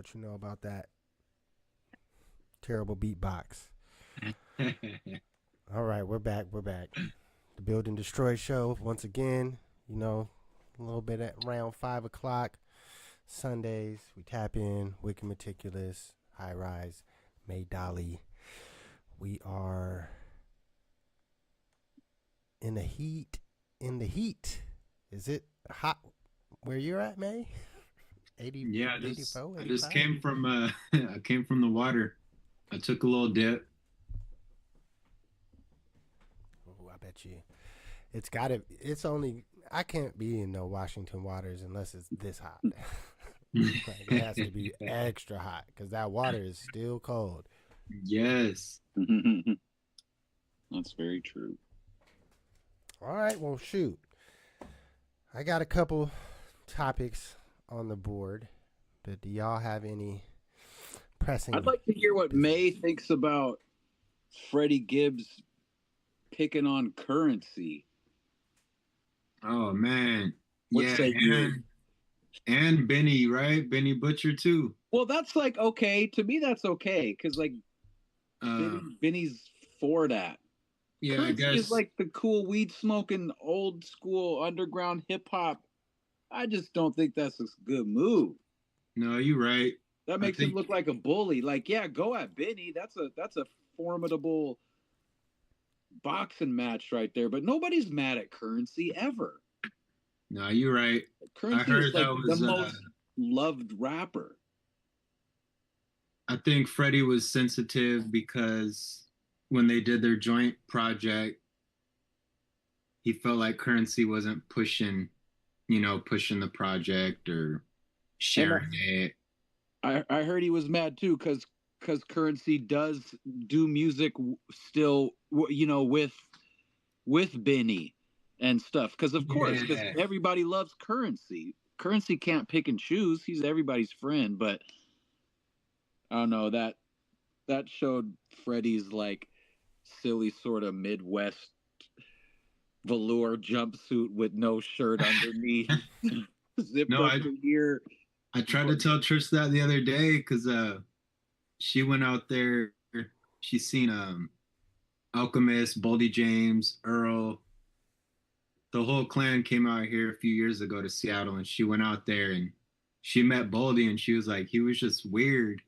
What you know about that terrible beatbox? All right, we're back. We're back. The Build and Destroy show once again. You know, a little bit at around 5 o'clock Sundays. We tap in. Wicked Meticulous, High Rise, May Dolly. We are in the heat. In the heat. Is it hot where you're at, May? 80, Yeah, 84, I just 85? came from I came from the water. I took a little dip. Oh, I bet you. It's only, I can't be in no Washington waters unless it's this hot. Like, it has to be extra hot because that water is still cold. Yes. That's very true. All right, well, shoot. I got a couple topics on the board, but do y'all have any pressing? I'd like to hear what May thinks about Freddie Gibbs picking on Currency. Oh man. What Yeah, say you? and Benny, right? Benny Butcher too. Well, that's like okay. To me, that's okay because like Benny's for that. Yeah, I Currency guess is like the cool weed smoking old school underground hip hop. I just don't think that's a good move. no, you're right. That makes him look like a bully. Like, yeah, go at Benny. That's a formidable boxing match right there. But nobody's mad at Currency ever. No, you're right. Currency heard is like that the was, most loved rapper. I think Freddie was sensitive because when they did their joint project, he felt like Currency wasn't pushing the project or sharing it. I heard he was mad too because Currency does do music still, with Benny and stuff. Because of course, because everybody loves Currency. Currency can't pick and choose. He's everybody's friend, but I don't know that showed Freddie's like silly sort of Midwest velour jumpsuit with no shirt underneath, zipped No, up to here. I tried to tell Trish that the other day because she went out there. She's seen Alchemist, Boldy James, Earl. The whole clan came out here a few years ago to Seattle, and she went out there and she met Boldy, and she was like, he was just weird.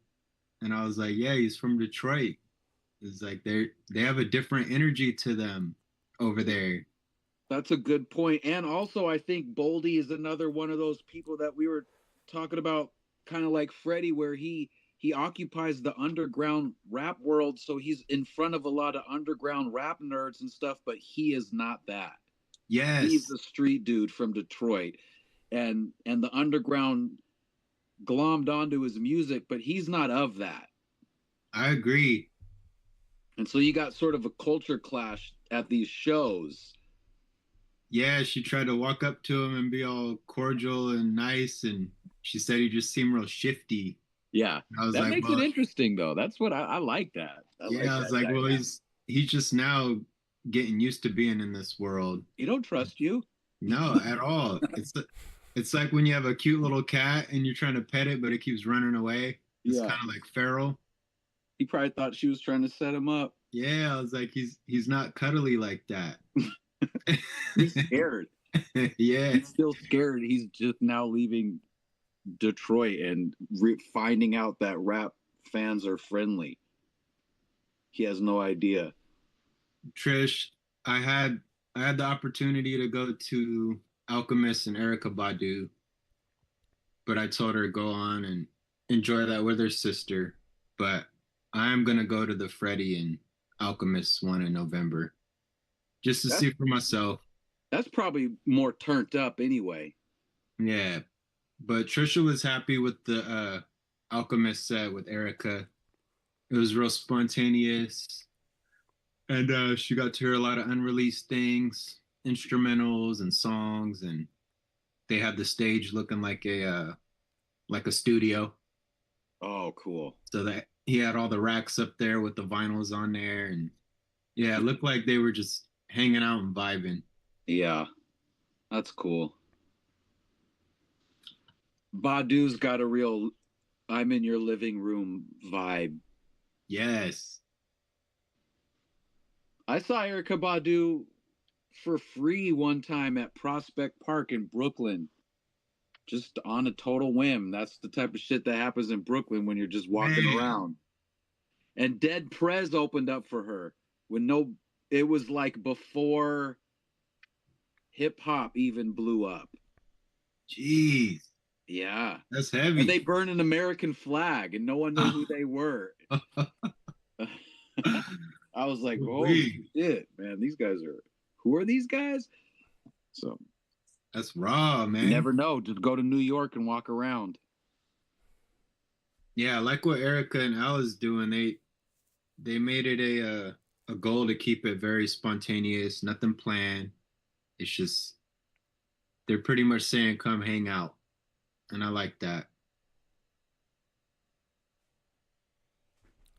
And I was like, yeah, he's from Detroit. It's like they have a different energy to them over there. That's a good point. And also, I think Boldy is another one of those people that we were talking about, kind of like Freddie, where he occupies the underground rap world. So he's in front of a lot of underground rap nerds and stuff, but he is not that. Yes. He's a street dude from Detroit. And the underground glommed onto his music, but he's not of that. I agree. And so you got sort of a culture clash at these shows. Yeah, she tried to walk up to him and be all cordial and nice, and she said he just seemed real shifty. Yeah, that makes it interesting, though. That's what I like that. I was like, well, he's just now getting used to being in this world. He don't trust you. No, at all. It's like when you have a cute little cat and you're trying to pet it, but it keeps running away. It's kind of like feral. He probably thought she was trying to set him up. Yeah, I was like, he's not cuddly like that. He's scared. Yeah, he's still scared. He's just now leaving Detroit and finding out that rap fans are friendly. He has no idea. Trish, I had the opportunity to go to Alchemist and Erykah Badu, but I told her to go on and enjoy that with her sister. But I am gonna go to the Freddie and Alchemist one in November, just to see for myself. That's probably more turned up anyway. Yeah, but Trisha was happy with the Alchemist set with Erykah. It was real spontaneous, and she got to hear a lot of unreleased things, instrumentals and songs, and they had the stage looking like a studio. Oh, cool! So that he had all the racks up there with the vinyls on there, and yeah, it looked like they were just hanging out and vibing. Yeah, that's cool. Badu's got a real I'm in your living room vibe. Yes. I saw Erica Badu for free one time at Prospect Park in Brooklyn, just on a total whim. That's the type of shit that happens in Brooklyn when you're just walking Man. around. And Dead Prez opened up for her it was like before hip hop even blew up. Jeez. Yeah. That's heavy. And they burned an American flag and no one knew who they were. I was like, oh shit, man, who are these guys? So that's raw, man. You never know. Just go to New York and walk around. Yeah, I like what Erica and Alice doing. They made it a goal to keep it very spontaneous, nothing planned. It's just they're pretty much saying come hang out. And I like that.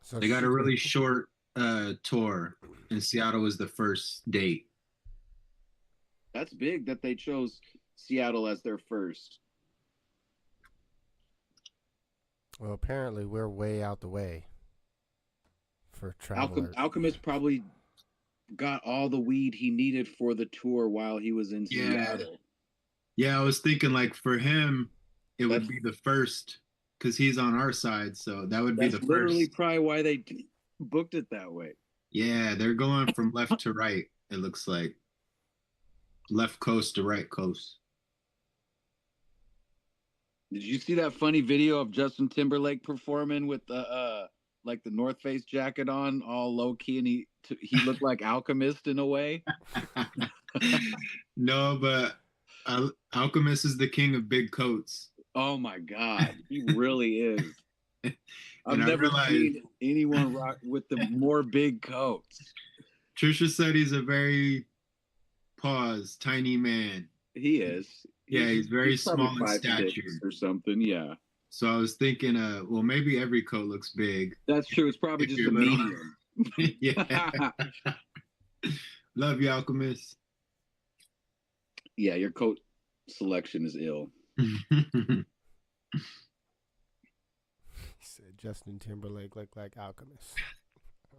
So they got a really short tour, and Seattle was the first date. That's big that they chose Seattle as their first. Well, apparently we're way out the way for travelers. Alchemist probably got all the weed he needed for the tour while he was in Seattle. Yeah, I was thinking like for him, it would be the first because he's on our side, so that would be the first. That's literally probably why they booked it that way. Yeah, they're going from left to right, it looks like. Left coast to right coast. Did you see that funny video of Justin Timberlake performing with the like the North Face jacket on, all low key, and he looked like Alchemist in a way? No, but Alchemist is the king of big coats. Oh my God, he really is. I've never seen anyone rock with the more big coats. Trisha said he's a very tiny man. He is. Yeah, he's very small in stature or something. Yeah. So I was thinking, well, maybe every coat looks big. That's true. It's probably just a medium. Yeah. Love you, Alchemist. Yeah, your coat selection is ill. Said Justin Timberlake looked like Alchemist.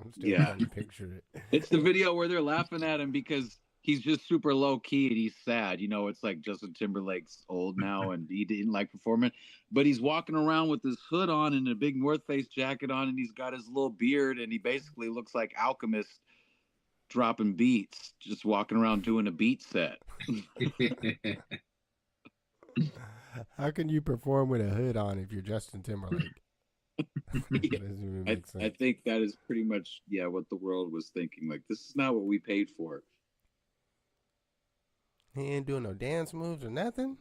I'm still trying to picture it. It's the video where they're laughing at him because he's just super low key and he's sad. You know, it's like Justin Timberlake's old now and he didn't like performing, but he's walking around with his hood on and a big North Face jacket on, and he's got his little beard, and he basically looks like Alchemist dropping beats, just walking around doing a beat set. How can you perform with a hood on if you're Justin Timberlake? I think that is pretty much what the world was thinking. Like, this is not what we paid for. He ain't doing no dance moves or nothing?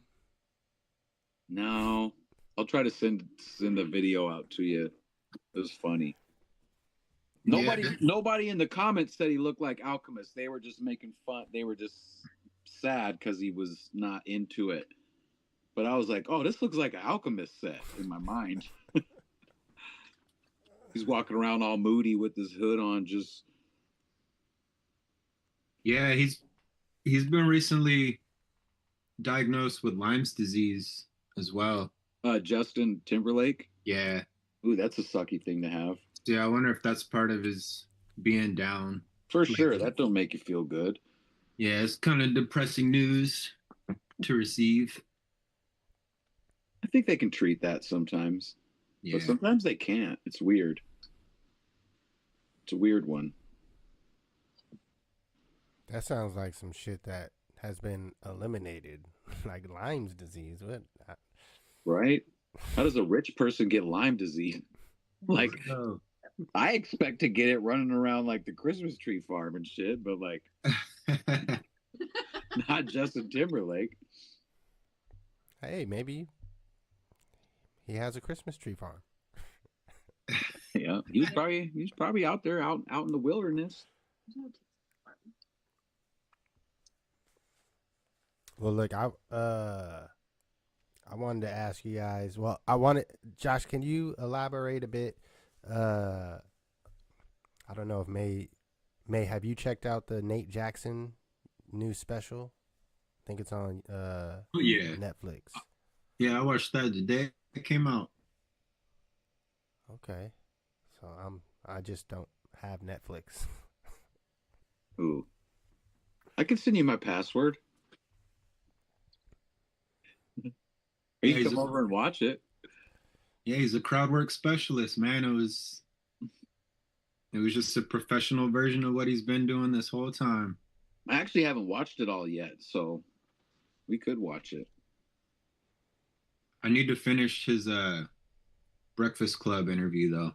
No. I'll try to send the video out to you. It was funny. Nobody in the comments said he looked like Alchemist. They were just making fun. They were just sad because he was not into it. But I was like, oh, this looks like an Alchemist set in my mind. He's walking around all moody with his hood on, just. Yeah, he's been recently diagnosed with Lyme's disease as well. Justin Timberlake? Yeah. Ooh, that's a sucky thing to have. Yeah, I wonder if that's part of his being down. For sure, that don't make you feel good. Yeah, it's kind of depressing news to receive. I think they can treat that sometimes. Yeah. But sometimes they can't. It's weird. It's a weird one. That sounds like some shit that has been eliminated, like Lyme's disease. What? Right? How does a rich person get Lyme disease? Like, I expect to get it running around like the Christmas tree farm and shit, but like, not Justin Timberlake. Hey, maybe he has a Christmas tree farm. Yeah, he's probably out there, out in the wilderness. Well, look, I wanted to ask you guys. Well, Josh, can you elaborate a bit? I don't know if May, have you checked out the Nate Jackson new special? I think it's on Netflix. Yeah, I watched that the day it came out. Okay. So I just don't have Netflix. Ooh, I can send you my password. Or Yeah, you come over and watch it. yeah, he's a crowd work specialist, man. It was just a professional version of what he's been doing this whole time. I actually haven't watched it all yet, so we could watch it. I need to finish his Breakfast Club interview though.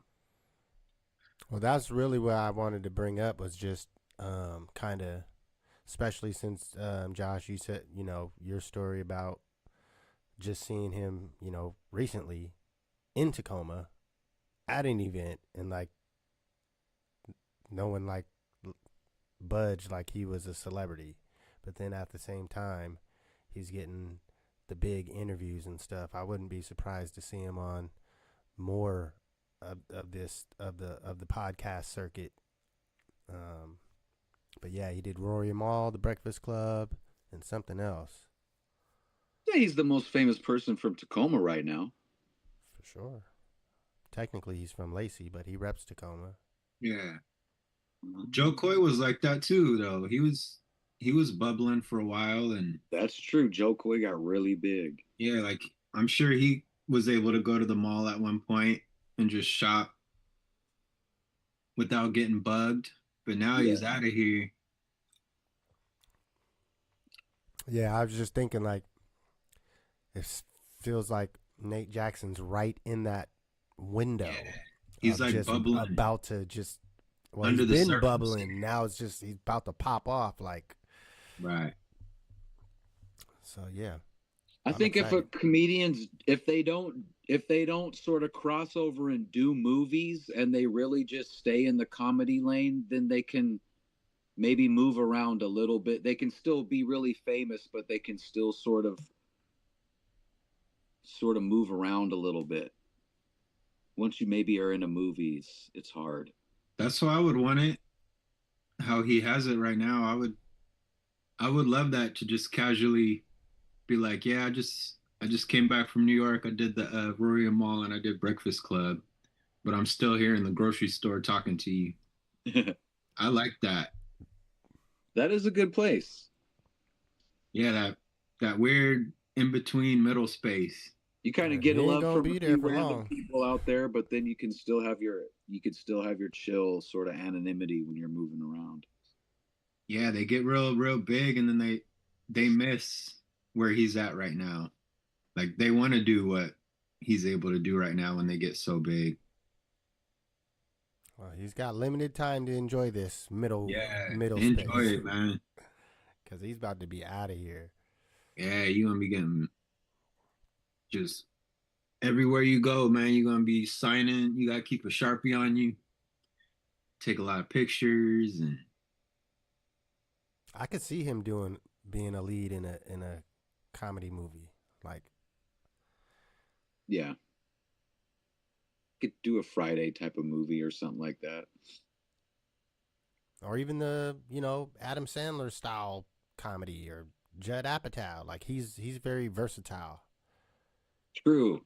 Well, that's really what I wanted to bring up was just kind of, especially since Josh, you said your story about just seeing him recently in Tacoma at an event and like no one like budged like he was a celebrity, but then at the same time he's getting the big interviews and stuff. I wouldn't be surprised to see him on more of the podcast circuit. Um, but yeah, he did Rory and Mal, The Breakfast Club, and something else Yeah, he's the most famous person from Tacoma right now. for sure. Technically, he's from Lacey, but he reps Tacoma. Yeah. Joe Coy was like that too, though. He was bubbling for a while, and That's true. Joe Coy got really big. yeah, like I'm sure he was able to go to the mall at one point and just shop without getting bugged. But now Yeah. he's out of here. Yeah, I was just thinking like it feels like Nate Jackson's right in that window. Yeah. He's like just bubbling about to just under he's the been surface. bubbling. Now it's just he's about to pop off like Right. so yeah. I think if a comedians if they don't sort of cross over and do movies and they really just stay in the comedy lane, then they can maybe move around a little bit. They can still be really famous, but they can still sort of move around a little bit. Once you maybe are into movies, it's hard. That's how I would want it. How he has it right now. I would love that to just casually be like, yeah, I just came back from New York. I did the Rory and Mall and I did Breakfast Club, but I'm still here in the grocery store talking to you. I like that. That is a good place. Yeah, that weird in between middle space. You kind of get a love from be a there few for random long. people out there, but then you can still have your chill sort of anonymity when you're moving around. Yeah, they get real big and then they miss where he's at right now. Like they want to do what he's able to do right now when they get so big. Well, he's got limited time to enjoy this middle Enjoy space. it, man. Because he's about to be out of here. Yeah, you're gonna be getting just everywhere you go, man. You're gonna be signing. You gotta keep a Sharpie on you. Take a lot of pictures and I could see him being a lead in a comedy movie. Like Yeah. Could do a Friday type of movie or something like that. or even the, Adam Sandler style comedy or Judd Apatow. Like he's very versatile. True.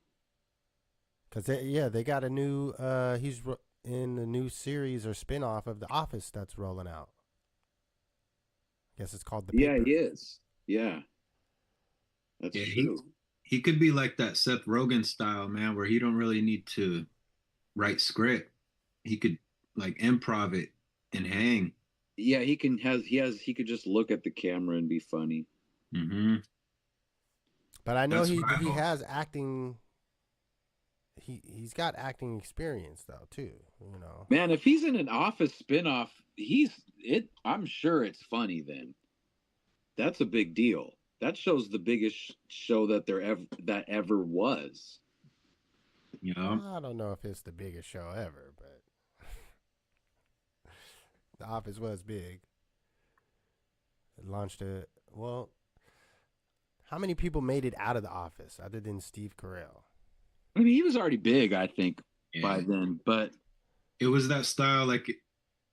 Cuz they got a new he's in the new series or spin-off of The Office that's rolling out. I guess it's called The Paper. Yeah, he is. Yeah. That's true. He could be like that Seth Rogen style, man, where he don't really need to write script. He could like improv it and hang. Yeah, he could just look at the camera and be funny. Mm-hmm. But I know he has acting. He's got acting experience though too. Man, if he's in an Office spinoff, I'm sure it's funny. Then that's a big deal. That show's the biggest show that ever was. I don't know if it's the biggest show ever, but The Office was big. It launched how many people made it out of The Office other than Steve Carell? I mean, he was already big, I think, by then, but it was that style. Like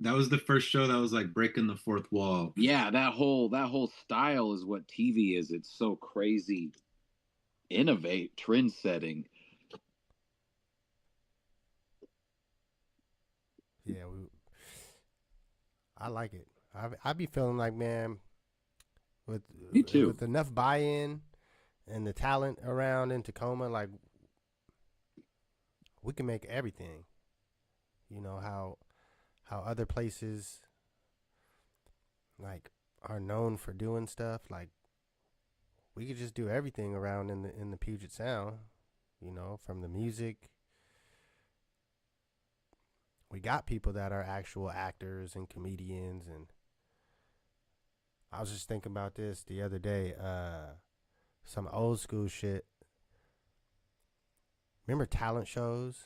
that was the first show that was like breaking the fourth wall. Yeah, that whole style is what TV is. It's so crazy, trend setting. Yeah, I like it. I be feeling like, man, with Me too. with enough buy-in and the talent around in Tacoma, like we can make everything. You know how other places like are known for doing stuff. Like we could just do everything around in the Puget Sound. You know, from the music. We got people that are actual actors and comedians, and I was just thinking about this the other day. Some old school shit. Remember talent shows?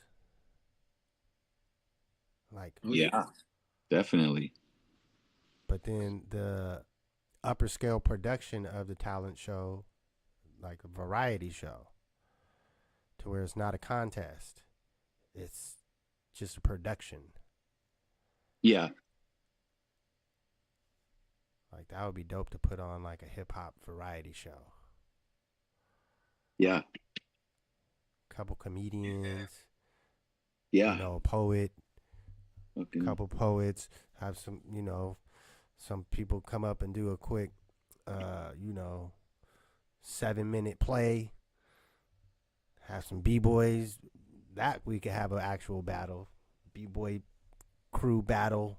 Like, Oh, Yeah, definitely. but then the upper scale production of the talent show, like a variety show, to where it's not a contest. It's just a production. Yeah, Like that would be dope to put on like a hip hop variety show. yeah, Couple comedians, yeah. you know, a poet, Fucking couple poets, have some, some people come up and do a quick, 7-minute play. Have some b-boys. That we could have an actual battle, b-boy crew battle.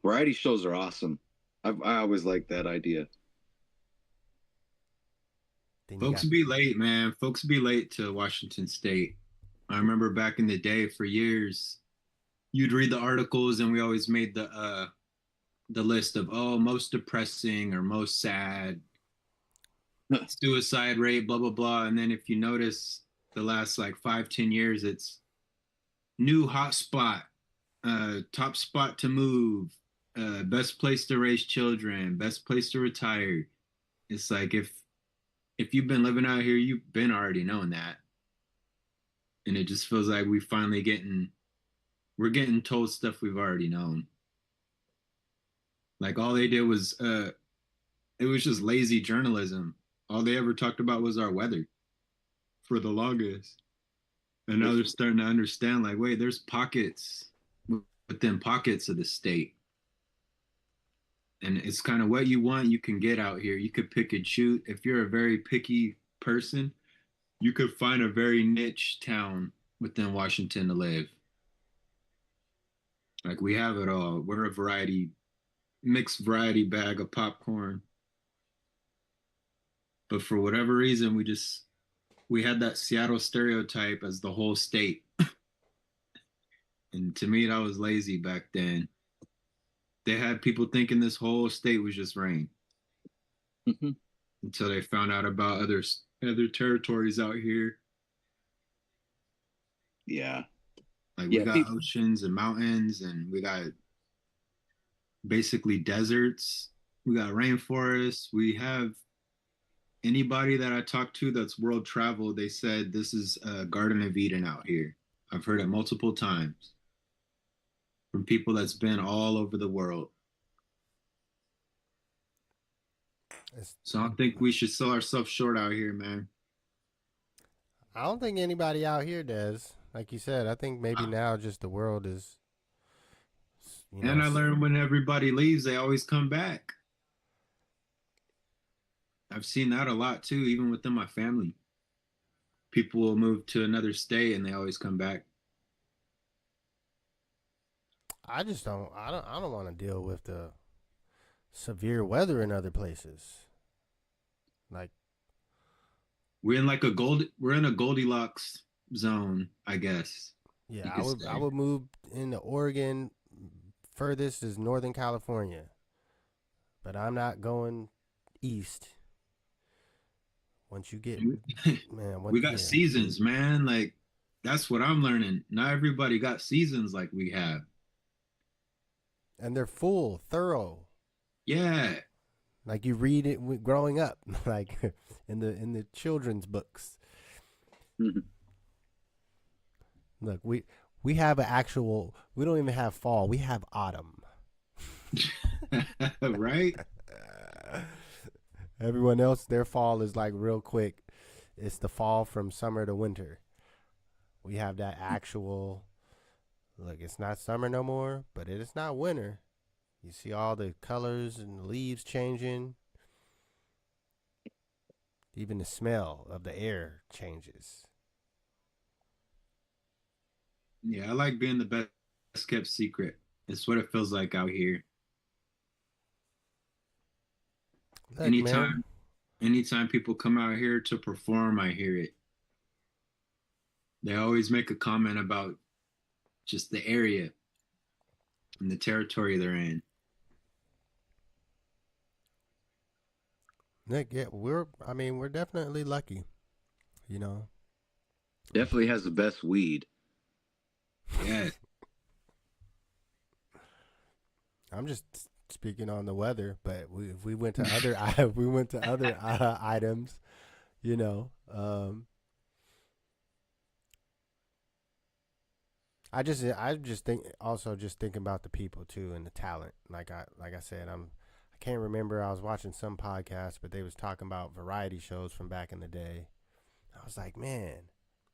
variety shows are awesome. I always like that idea. Then you folks got be late, man. Folks be late to Washington State. I remember back in the day, for years, you'd read the articles, and we always made the list of, oh, most depressing or most sad, suicide rate, blah blah blah. And then if you notice, the last like 5-10 years, it's new hot spot, top spot to move, best place to raise children, best place to retire. It's like if you've been living out here, you've been already knowing that. And it just feels like we're getting told stuff we've already known. Like all they did was it was just lazy journalism. All they ever talked about was our weather for the longest. And now they're starting to understand, like, wait, there's pockets within pockets of the state. And it's kind of what you want, you can get out here. You could pick and choose. If you're a very picky person, you could find a very niche town within Washington to live. Like we have it all. We're a mixed variety bag of popcorn. But for whatever reason, we had that Seattle stereotype as the whole state. And to me, that was lazy back then. They had people thinking this whole state was just rain until they found out about other territories out here. Yeah. Like Yeah, we got oceans and mountains, and we got basically deserts. We got rainforests. We have anybody that I talked to that's world travel, they said this is a Garden of Eden out here. I've heard it multiple times from people that's been all over the world. So I don't think we should sell ourselves short out here, man. I don't think anybody out here does. Like you said, I think maybe now just the world is. And I learned when everybody leaves, they always come back. I've seen that a lot too, even within my family. People will move to another state and they always come back. I just don't. I don't want to deal with the severe weather in other places. Like we're in a Goldilocks zone, I guess. Yeah, I would move into Oregon. Furthest is Northern California, but I'm not going east. Once you get, man, we got seasons, man. Like that's what I'm learning. Not everybody got seasons like we have, and they're full, thorough. Yeah, like you read it growing up, like in the children's books. Mm-hmm. Look, we have an actual. We don't even have fall. We have autumn. Right. Everyone else, their fall is like real quick. It's the fall from summer to winter. We have that actual look. It's not summer no more, but it is not winter. You see all the colors and the leaves changing. Even the smell of the air changes. Yeah, I like being the best kept secret. It's what it feels like out here. Look, man. Anytime, anytime people come out here to perform, I hear it. They always make a comment about just the area and the territory they're in. Nick, yeah, we're definitely lucky, you know. Definitely has the best weed. Yeah. I'm just speaking on the weather, but if we went to other we went to other items, you know. I just think also just thinking about the people too and the talent. Like I said, I can't remember. I was watching some podcast, but they was talking about variety shows from back in the day. I was like, man,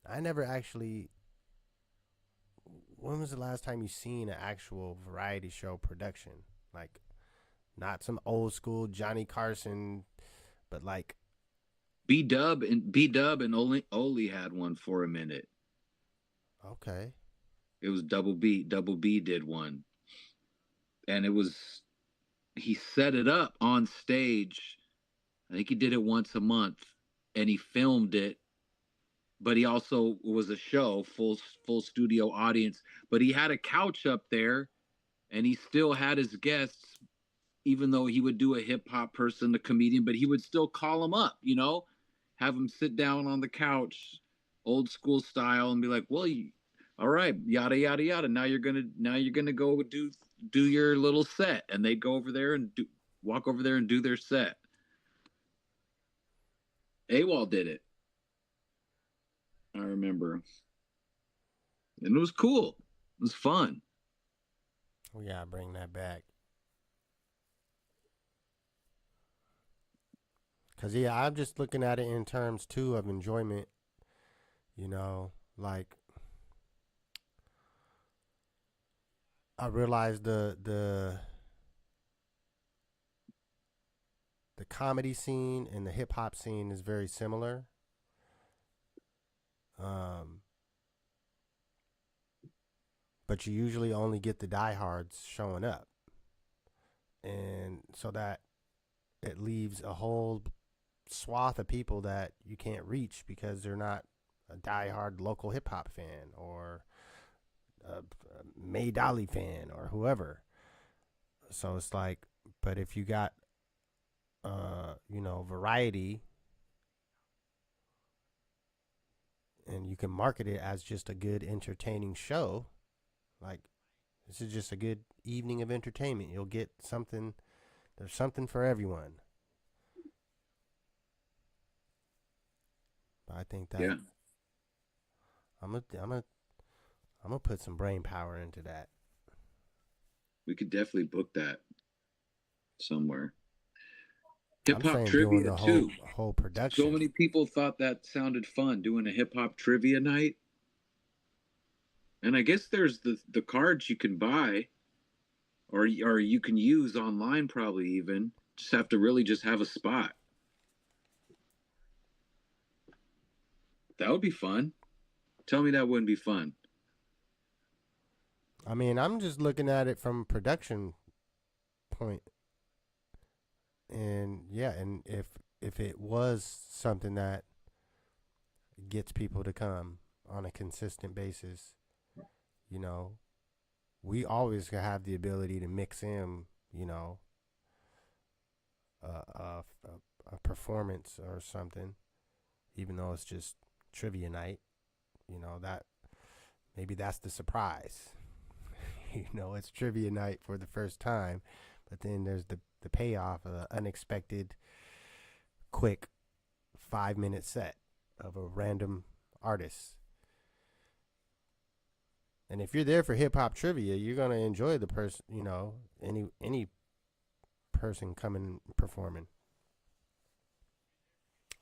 I never actually. When was the last time you seen an actual variety show production? Like, not some old school Johnny Carson, but like B Dub and Oli had one for a minute. okay, It was Double B. Double B did one, and he set it up on stage. I think he did it once a month, and he filmed it. But he also was a show, full studio audience. But he had a couch up there, and he still had his guests, even though he would do a hip hop person, a comedian, but he would still call them up, have them sit down on the couch, old school style, and be like, "Well, all right, yada yada yada. Now you're gonna go do your little set," and they'd go over there and walk over there and do their set. AWOL did it. I remember, and it was cool. It was fun. we gotta bring that back. Cause yeah, I'm just looking at it in terms too of enjoyment. You know, like I realized the comedy scene and the hip hop scene is very similar. Um, but you usually only get the diehards showing up, and so that it leaves a whole swath of people that you can't reach because they're not a diehard local hip hop fan or a May Dolly fan or whoever. So it's like, but if you got, variety and you can market it as just a good entertaining show, like this is just a good evening of entertainment. You'll get something. There's something for everyone. But I think that Yeah, I'm gonna put some brain power into that. we could definitely book that somewhere. Hip I'm hop saying doing trivia the too. whole So production. many people thought that sounded fun, doing a hip hop trivia night. And I guess there's the cards you can buy, or you can use online, probably even. Just have to really just have a spot. That would be fun. Tell me that wouldn't be fun. I mean, I'm just looking at it from a production point, and yeah, and if it was something that gets people to come on a consistent basis, you know, we always have the ability to mix in, a performance or something, even though it's just trivia night. That maybe that's the surprise. It's trivia night for the first time, but then there's the payoff of an unexpected, quick 5-minute set of a random artist. And if you're there for hip hop trivia, you're gonna enjoy the person. Any person coming performing.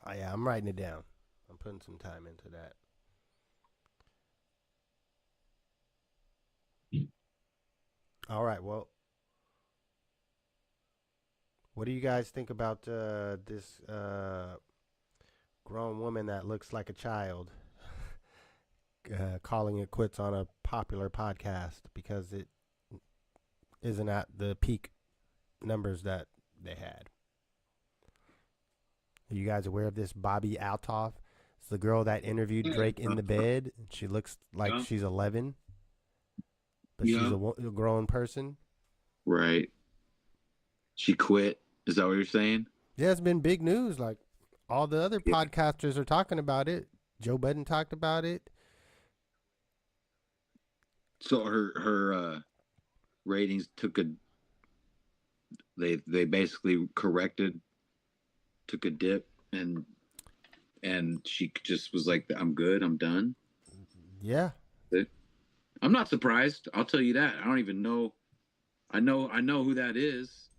Oh yeah, I'm writing it down. I'm putting some time into that. All right. Well, what do you guys think about this grown woman that looks like a child calling it quits on a popular podcast because it isn't at the peak numbers that they had? Are you guys aware of this Bobby Altoff? It's the girl that interviewed Drake in the bed. She looks like she's 11, but she's a grown person. Right. She quit. Is that what you're saying? Yeah, it's been big news. Like all the other podcasters are talking about it. Joe Budden talked about it. So her ratings took a they basically took a dip, and she just was like, I'm good, I'm done. Yeah. I'm not surprised. I'll tell you that. I don't even know. I know who that is.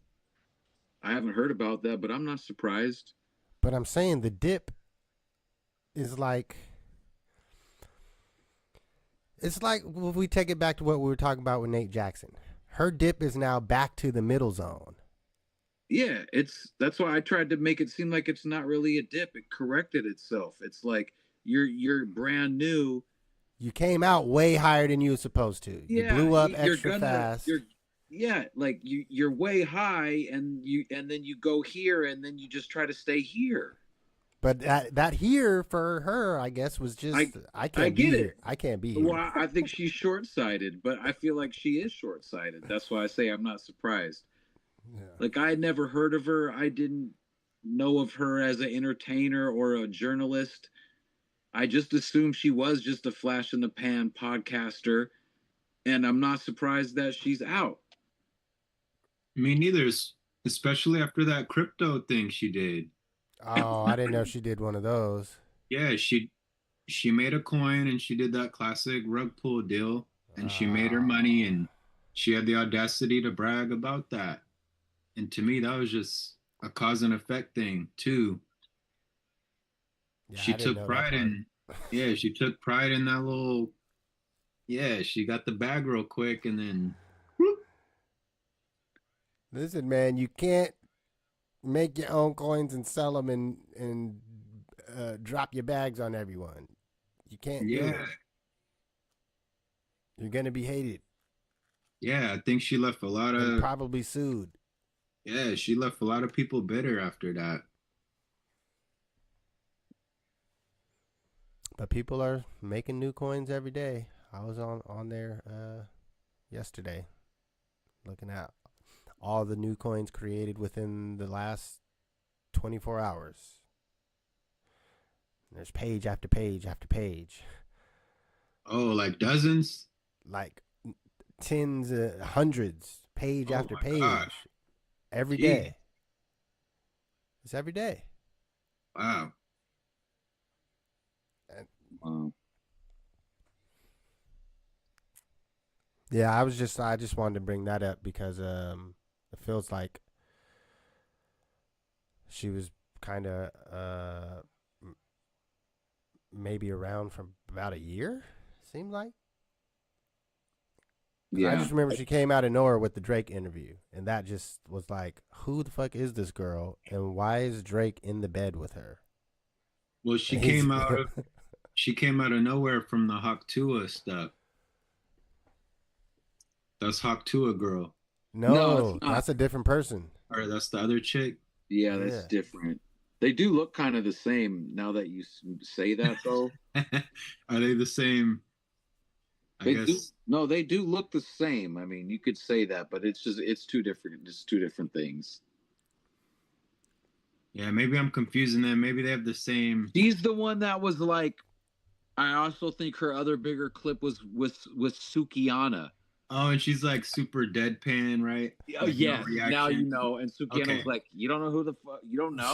I haven't heard about that, but I'm not surprised. But I'm saying the dip is like, it's like if we take it back to what we were talking about with Nate Jackson. Her dip is now back to the middle zone. Yeah, that's why I tried to make it seem like it's not really a dip. It corrected itself. It's like you're brand new. You came out way higher than you were supposed to. You blew up extra fast. You're way high, and then you go here, and then you just try to stay here. But that here for her, I guess, was just I can't be here. I can't be here. Well, I think she's short-sighted, but I feel like she is short-sighted. That's why I say I'm not surprised. Yeah. Like, I had never heard of her. I didn't know of her as an entertainer or a journalist. I just assumed she was just a flash in the pan podcaster, and I'm not surprised that she's out. Me neither, especially after that crypto thing she did. Oh, I didn't know she did one of those. Yeah, she made a coin, and she did that classic rug pull deal, and she made her money, and she had the audacity to brag about that. And to me, that was just a cause and effect thing too. Yeah, she took pride in, she took pride in that little, she got the bag real quick, and then. Whoop. Listen, man, you can't make your own coins and sell them and drop your bags on everyone. You can't do it. You're gonna be hated. Yeah, I think she left a lot of and probably sued. Yeah, she left a lot of people bitter after that. But people are making new coins every day. I was on there yesterday looking at all the new coins created within the last 24 hours. There's page after page after page. Oh, like dozens? Like tens, hundreds, page after page. Gosh. Every day. It's every day. Wow. Yeah, I just wanted to bring that up because it feels like she was kind of maybe around for about a year, seemed like. Yeah. I just remember she came out of nowhere with the Drake interview, and that just was like, who the fuck is this girl, and why is Drake in the bed with her? Well, she came out of nowhere from the Hawk Tua stuff. That's Hawk Tua girl. No, that's a different person. Or that's the other chick. Yeah, that's different. They do look kind of the same now that you say that, though. Are they the same? They do look the same. I mean, you could say that, but it's two different things. Yeah, maybe I'm confusing them. Maybe they have the same. She's the one that was like. I also think her other bigger clip was with Sukiana. Oh, and she's like super deadpan, right? Oh, like yeah. No, now you know. And Sukiana was like, "You don't know who the fuck? You don't know."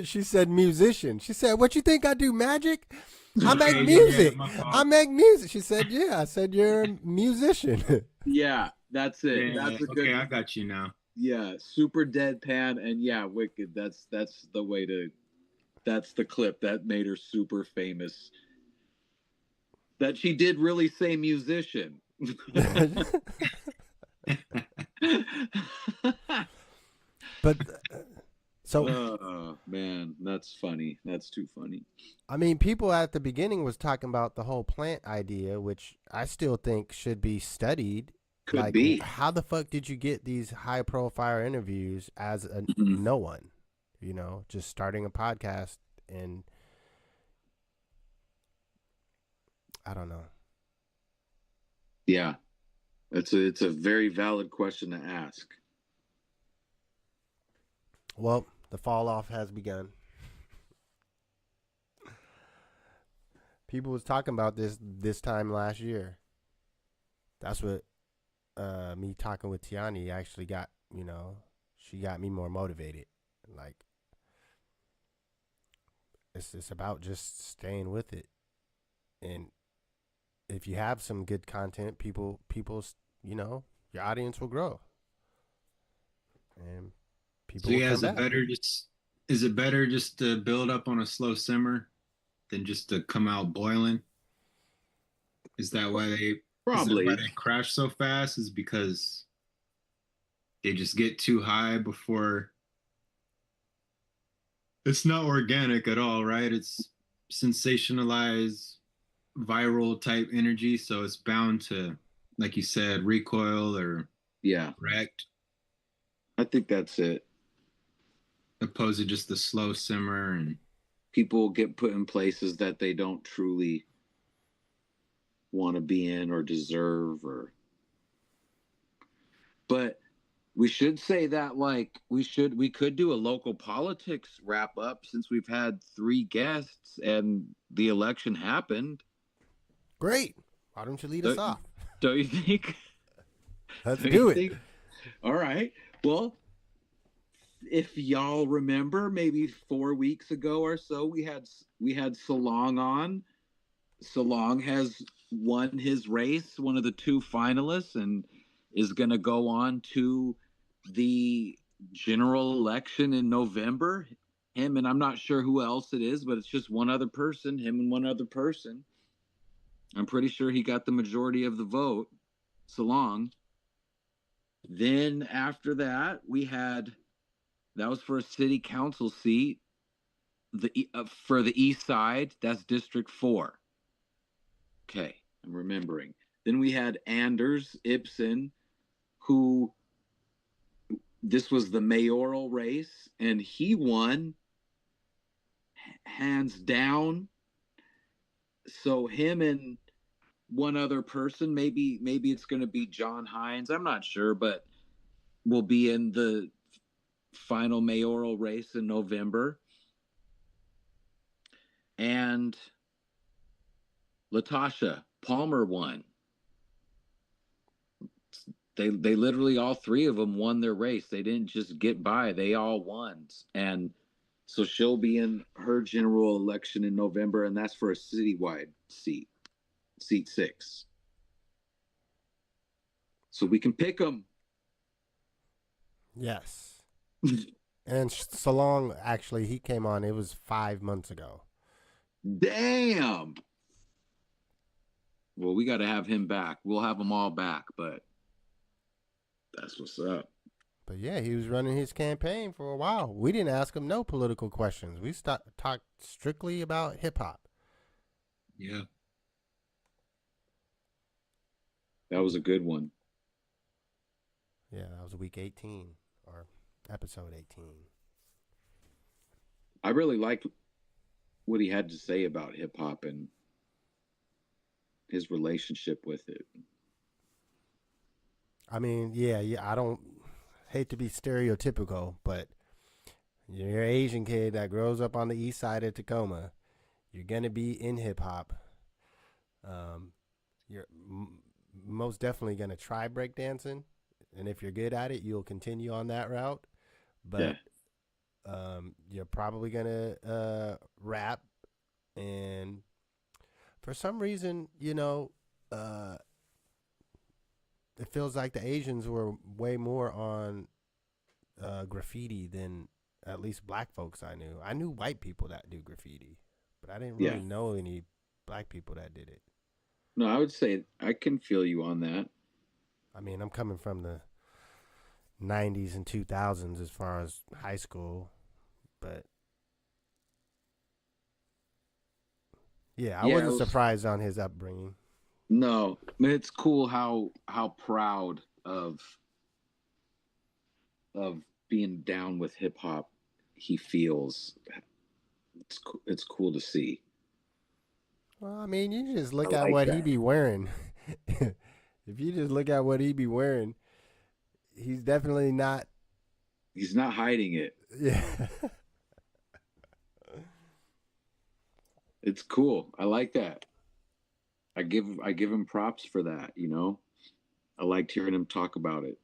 She said musician. She said, "What you think I do? Magic? I make music. I make music." She said, "Yeah." I said, "You're a musician." Yeah, that's it. Yeah, that's a good. Okay, I got you now. Yeah, super deadpan, and yeah, wicked. That's the way to. That's the clip that made her super famous. That she did really say musician. But so Oh man, that's funny. That's too funny. I mean, people at the beginning was talking about the whole plant idea, which I still think should be studied. Could Like, be. how the fuck did you get these high profile interviews as a Mhm. no one? You know, just starting a podcast, and I don't know. Yeah, it's a very valid question to ask. Well, the fall off has begun. People was talking about this time last year. That's what me talking with Tiani actually got. You know, she got me more motivated. Like, it's about just staying with it, and if you have some good content, people, you know, your audience will grow, and people So will yeah, come back. is it better just to build up on a slow simmer than just to come out boiling? Is that why Probably. they crash so fast? Is because they just get too high before it's not organic at all, right? It's sensationalized viral type energy, so it's bound to, like you said, recoil or Yeah, wrecked, I think that's it. opposed to just the slow simmer. And People get put in places that they don't truly want to be in or deserve, or but we should say that, like, we could do a local politics wrap up since we've had 3 guests and the election happened. Great. Why don't you lead us Don't, off? don't you think? Let's Don't you do it. think? All right. Well, if y'all remember, maybe 4 weeks ago or so, we had Salong on. Salong has won his race, one of the 2 finalists, and is going to go on to the general election in November. Him and I'm not sure who else it is, but it's just one other person, him and one other person. I'm pretty sure he got the majority of the vote. Salong. Then after that, that was for a city council seat. For the east side, that's District 4. Okay, I'm remembering. Then we had Anders Ibsen, who this was the mayoral race, and he won hands down. So him and one other person, maybe it's going to be John Hines. I'm not sure, but will be in the final mayoral race in November. And Latasha Palmer won. They literally, all 3 of them won their race. They didn't just get by; they all won. And so she'll be in her general election in November, and that's for a citywide seat, seat 6. So we can pick them. Yes. And Salong, actually, he came on. It was 5 months ago. Damn. Well, we got to have him back. We'll have them all back, but that's what's up. But yeah, he was running his campaign for a while. We didn't ask him no political questions. We talked strictly about hip hop. yeah, That was a good one. Yeah, that was week 18 or episode 18. I really liked what he had to say about hip hop and his relationship with it. I mean, yeah, I don't hate to be stereotypical, but you're an Asian kid that grows up on the east side of Tacoma. You're gonna be in hip hop. You're most definitely gonna try breakdancing, and if you're good at it, you'll continue on that route. But you're probably gonna rap, and for some reason, you know, it feels like the Asians were way more on graffiti than at least black folks I knew. I knew white people that do graffiti, but I didn't Yeah. really know any black people that did it. No, I would say I can feel you on that. I mean, I'm coming from the 90s and 2000s as far as high school, but yeah, I wasn't surprised on his upbringing. No, it's cool how proud of being down with hip hop he feels. It's cool to see. Well, I mean, you just look at what he be wearing. If you just look at what he be wearing, he's definitely not. He's not hiding it. Yeah. It's cool. I like that. I give him props for that, you know? I liked hearing him talk about it.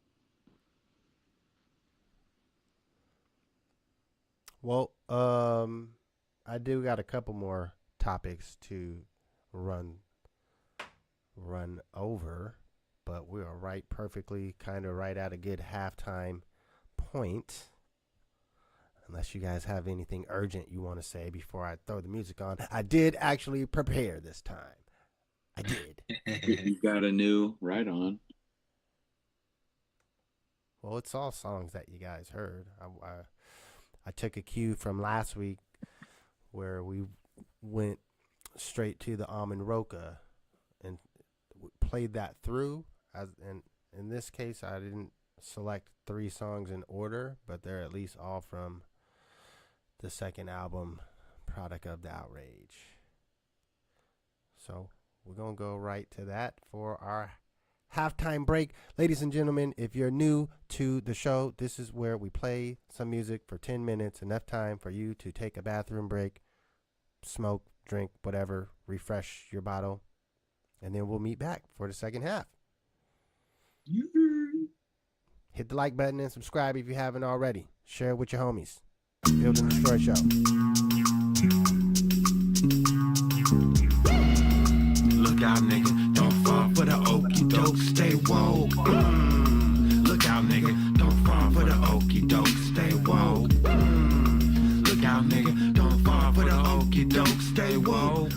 Well, I do got a couple more topics to run over, but we are right perfectly kind of right at a good halftime point. Unless you guys have anything urgent you want to say before I throw the music on. I did actually prepare this time. I did. You got a new right on. Well, it's all songs that you guys heard. I took a cue from last week where we went straight to the Almond Roca and played that through. And in this case, I didn't select 3 songs in order, but they're at least all from the second album, Product of the Outrage. So we're going to go right to that for our halftime break. Ladies and gentlemen, if you're new to the show, this is where we play some music for 10 minutes, enough time for you to take a bathroom break, smoke, drink, whatever, refresh your bottle, and then we'll meet back for the second half. Hit the like button and subscribe if you haven't already. Share it with your homies. Build and Destroy Show. Look out, nigga, don't fall for the okie doke, stay woke. Look out, nigga, don't fall for the okie doke, stay woke. Look out, nigga, don't fall for the okie doke, stay woke.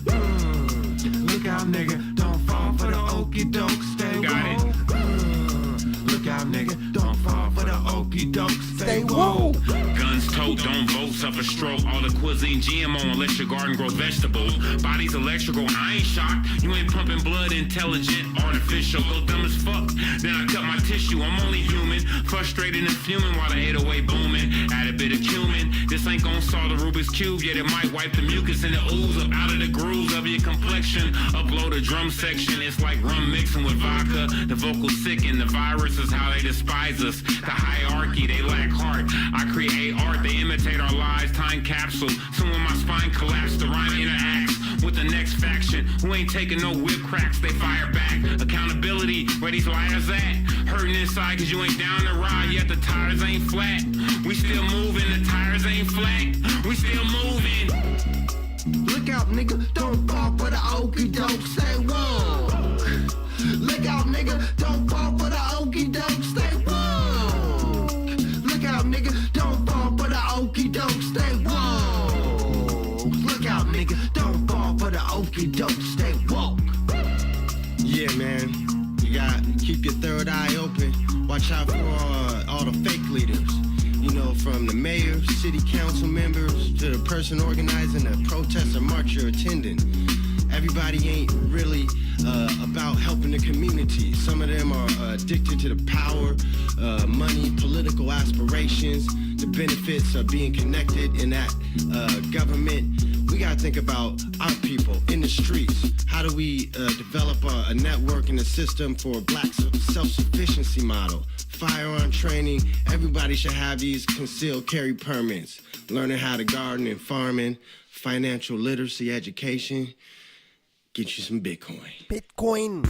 Look out, nigga, don't fall for the okie doke, stay woke. Look out, nigga, don't fall for the okie doke, stay woke. Guns tote, don't vote, suffer stroke. All the cuisine GMO unless your garden grows vegetables. Body's electrical, I ain't shocked. You ain't pumping blood, intelligent, artificial. Little dumb as fuck, then I cut my tissue. I'm only human, frustrated and fuming while the 808 booming. Add a bit of cumin, this ain't gon' solve the Rubik's Cube. Yet it might wipe the mucus and the ooze up out of the grooves of your complexion. Upload a drum section, it's like rum mixing with vodka. The vocals sick and the virus is how they despise us. The hierarchy, they lack heart. I create art, they imitate our lives. Time capsule, soon when my spine collapsed, the rhyme interacts with the next faction who ain't taking no whip cracks. They fire back. Accountability, where these liars at? Hurting inside cause you ain't down the ride, yet the tires ain't flat. We still moving, the tires ain't flat. We still moving. Look out, nigga, don't fall for the okie doke, stay woke. Look out, nigga, don't fall for the okie doke, stay woke. Look out, nigga, don't fall for the okie doke, stay woke. Look out, nigga, don't fall for the okie doke, stay woke. Yeah, man, you gotta keep your third eye open. Watch out for all the fake leaders. You know, from the mayor, city council members, to the person organizing the protest or march you're attending. Everybody ain't really about helping the community. Some of them are addicted to the power, money, political aspirations, the benefits of being connected in that government. We gotta think about our people in the streets. How do we develop a network and a system for a black self-sufficiency model? Firearm training, everybody should have these concealed carry permits. Learning how to garden and farming, financial literacy education. Get you some Bitcoin. Bitcoin.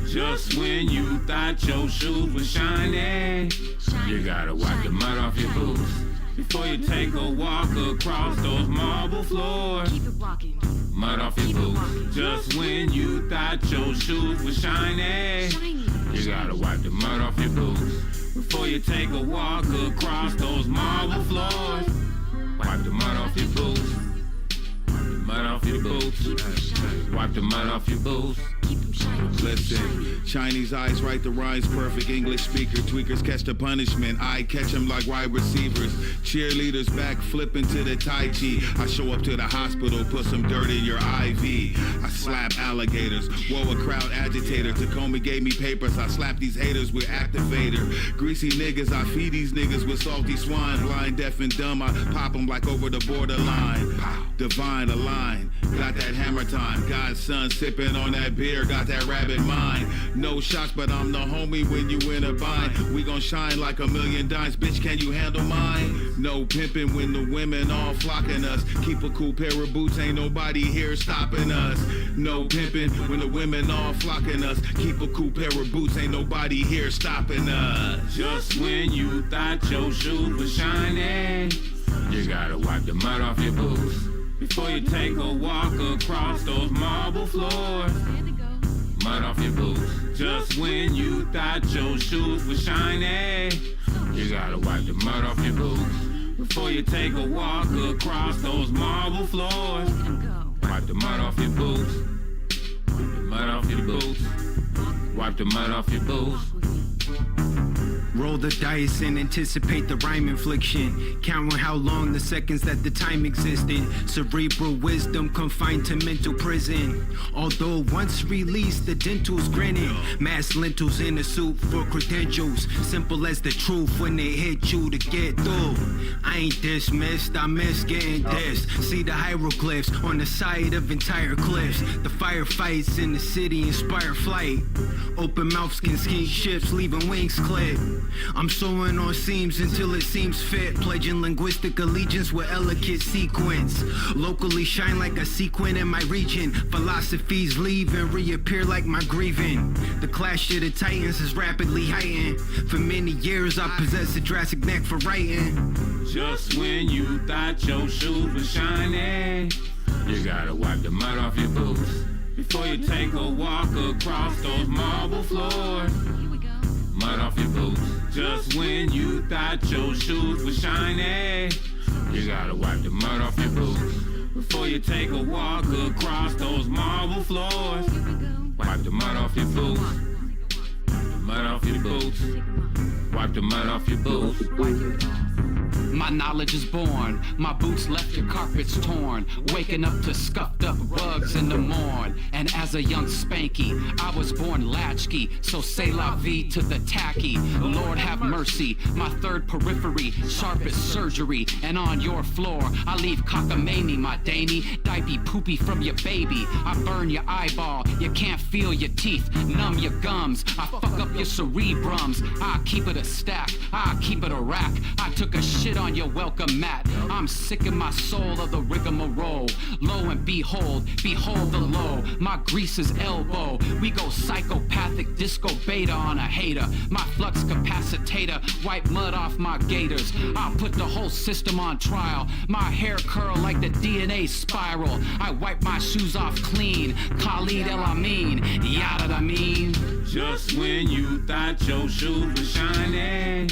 Just when you thought your shoes were shiny, you gotta wipe the mud off your boots. before you take a walk across those marble floors. Keep it rocking. Mud off your boots. Just when you thought your shoes were shiny, you gotta wipe the mud off your boots. Before you take a walk across those marble floors, wipe the mud off your boots. Wipe the mud off your boots. Wipe the mud off your boots. Listen, Chinese eyes write the rhymes, perfect English speaker. Tweakers catch the punishment, I catch them like wide receivers. Cheerleaders back flipping to the Tai Chi. I show up to the hospital, put some dirt in your IV. I slap alligators, whoa, a crowd agitator. Tacoma gave me papers, I slap these haters with activator. Greasy niggas, I feed these niggas with salty swine. Blind, deaf, and dumb, I pop them like over the borderline. Divine, align, got that hammer time. God's son sipping on that beer, got that rabbit mind. No shots, but I'm the homie when you in a bind. We gon' shine like a million dimes, bitch, can you handle mine? No pimping when the women all flocking us. Keep a cool pair of boots, ain't nobody here stopping us. No pimping when the women all flocking us. Keep a cool pair of boots, ain't nobody here stopping us. Just when you thought your shoes were shiny, you gotta wipe the mud off your boots. Before you take a walk across those marble floors, mud off your boots. Just when you thought your shoes were shiny, you gotta wipe the mud off your boots. Before you take a walk across those marble floors, wipe the mud off your boots. Wipe the mud off your boots. Wipe the mud off your boots. Roll the dice and anticipate the rhyme infliction. Counting how long the seconds that the time existed. Cerebral wisdom confined to mental prison. Although once released, the dental's grinning. Mass lentils in a suit for credentials. Simple as the truth when they hit you to get through. I ain't dismissed, I miss getting dissed. See the hieroglyphs on the side of entire cliffs. The firefights in the city inspire flight. Open mouths can ski ships, leaving wings clip. I'm sewing on seams until it seems fit. Pledging linguistic allegiance with elegant sequence. Locally shine like a sequin in my region. Philosophies leave and reappear like my grieving. The clash of the titans is rapidly heightened. For many years I possess a drastic knack for writing. Just when you thought your shoes were shiny, you gotta wipe the mud off your boots. Before you take a walk across those marble floors, mud off your boots. Just when you thought your shoes were shiny, you gotta wipe the mud off your boots. Before you take a walk across those marble floors, wipe the mud off your boots. Wipe the mud off your boots. Wipe the mud off your boots. My knowledge is born, my boots left your carpets torn. Waking up to scuffed up rugs in the morn. And as a young spanky, I was born latchkey. So say la vie to the tacky. Lord have mercy, my third periphery, sharpest surgery. And on your floor, I leave cockamamie, my dainty. Dipey poopy from your baby. I burn your eyeball, you can't feel your teeth. Numb your gums, I fuck up your cerebrums. I keep it a stack, I keep it a rack. I took a shit on your welcome mat. I'm sick in my soul of the rigmarole. Lo and behold, behold the low. My grease is elbow. We go psychopathic disco beta on a hater. My flux capacitator, wipe mud off my gators. I'll put the whole system on trial. My hair curl like the DNA spiral. I wipe my shoes off clean. Khalid El Amin, yada I mean. Just when you thought your shoes were shiny,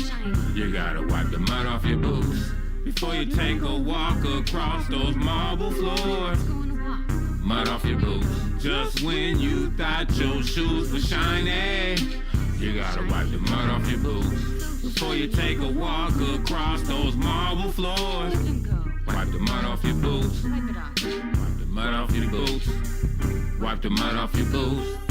you gotta wipe the mud off your boots. Before you take a walk across those marble floors, mud off your boots. Just when you thought your shoes were shiny, you gotta wipe the mud off your boots. Before you take a walk across those marble floors, wipe the mud off your boots. Wipe the mud off your boots. Wipe the mud off your boots.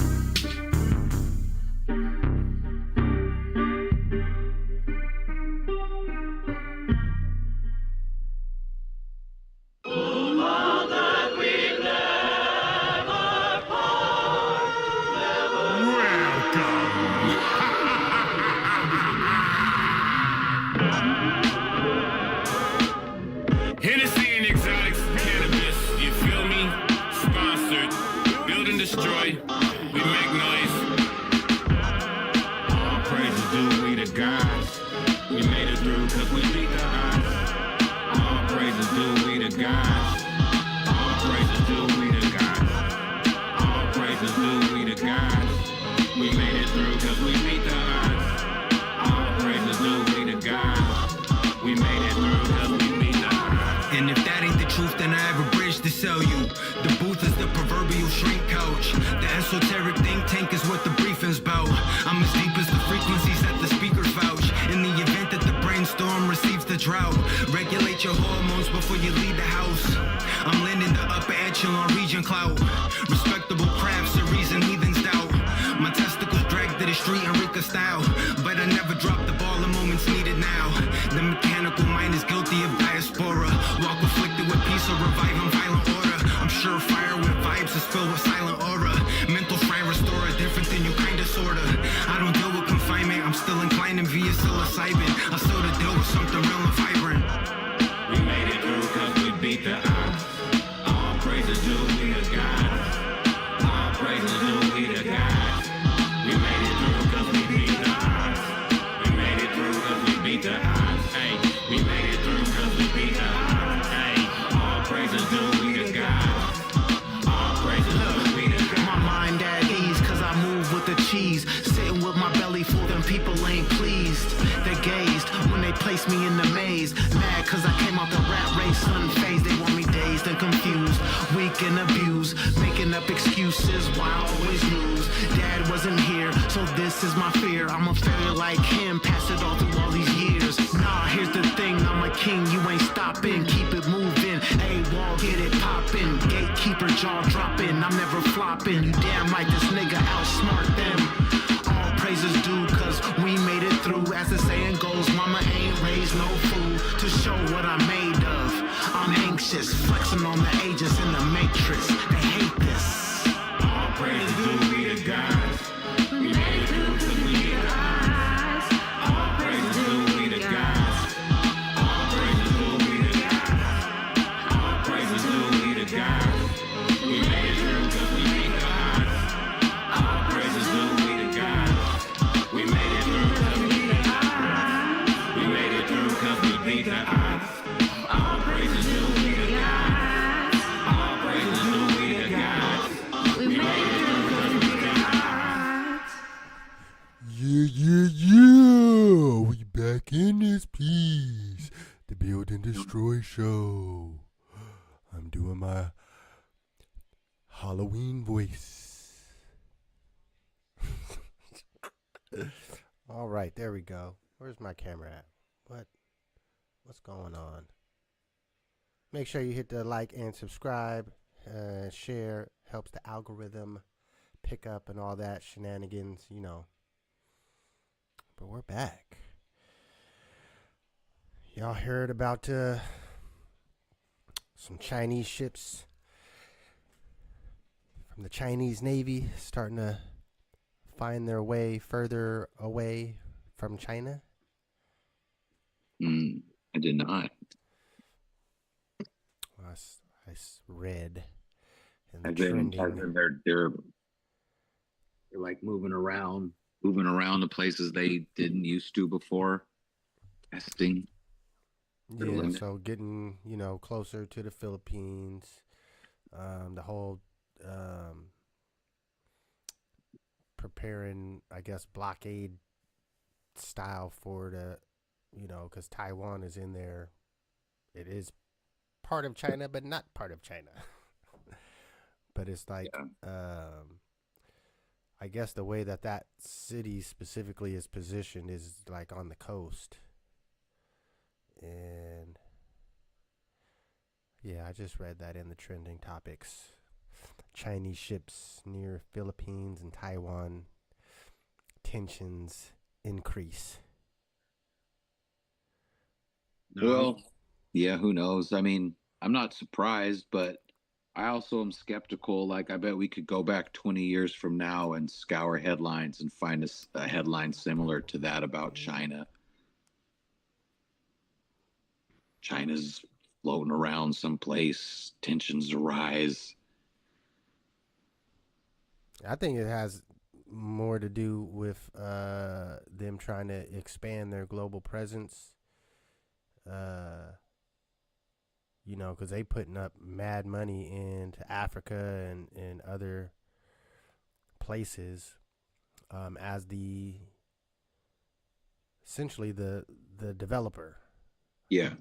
Hennessy and exotics, cannabis, you feel me? Sponsored, build and destroy, we make noise. All praise is due, we the gods. We made it through cause we beat the odds. through, cause we beat the odds. And if that ain't the truth, then I have a bridge to sell you. The booth is the proverbial shrink couch. The esoteric think tank is what the briefing's about. I'm as deep as the frequencies that the speakers vouch. In the event that the brainstorm receives the drought, regulate your hormones before you leave the house. I'm lending the upper echelon region clout. Respectable crafts, the reason heathens doubt. My testicles dragged to the street in Rika style, but I never dropped the ball in moments needed now. The mechanical mind is guilty of diaspora. Walk afflicted with peace or reviving violent order. I'm sure fire with vibes is filled with silent aura. Mental fry restorer, different than you kinda sorta. I don't deal with confinement, I'm still inclined and via psilocybin. I still to deal with something real and vibrant. We made it through cause we beat the odds. All praises due we the gods. All praises due we the gods. We made it through cause we beat the odds. We made it through cause we beat the odds. Hey, we made it through cause we beat the odds. Hey, all praises due we the gods. All praises due we the gods. My mind at ease, cause I move with the cheese. Sitting with my belly full, them people ain't pleased. They gazed when they placed me in the maze. Mad cause I came out the rat race unfazed. They want me dazed and confused, weak and abused, making up excuses why I always lose. Dad wasn't here, so this is my fear. I'm a failure like him, passed it all through all these years. Nah, here's the thing, I'm a king, you ain't stopping. Keep it moving, A-wall, get it poppin'. Gatekeeper, jaw dropping, I'm never flopping. You damn right, this nigga outsmart them. All praises due, cause we made it through. As the saying goes, mama ain't raised no fool to show what I'm made of. I'm anxious, flexing on the agents in the matrix. They hate this. All praises due we the gods. We made it through cause we beat the odds. All praises due we the gods. All praises due we the gods. All praises due we the gods. We made it through cause we beat the odds. All praises due we the gods. We made it through cause we beat the odds. We made it through cause we beat the odds. All praises due we the gods. All praises due we the gods. We made it through cause we beat the odds. Yeah. We back in this piece. The Build and Destroy show. I'm doing my Halloween voice. All right, there we go. Where's my camera at? What's going on? Make sure you hit the like and subscribe, share, helps the algorithm pick up and all that shenanigans, you know. But we're back. Y'all heard about some Chinese ships from the Chinese Navy starting to find their way further away from China? I did not. Well, I read in the I've been trending. they're like moving around to places they didn't used to before. Testing. Yeah, so getting, closer to the Philippines, the whole preparing, I guess, blockade style for the, because Taiwan is in there. It is part of China, but not part of China. But it's like, I guess the way that city specifically is positioned is like on the coast. And yeah, I just read that in the trending topics. Chinese ships near Philippines and Taiwan, tensions increase. Well, yeah, who knows? I mean, I'm not surprised, but I also am skeptical. Like, I bet we could go back 20 years from now and scour headlines and find a headline similar to that about China. China's floating around someplace, tensions arise. I think it has more to do with them trying to expand their global presence. Because they putting up mad money into Africa and other places as essentially the developer. Yeah.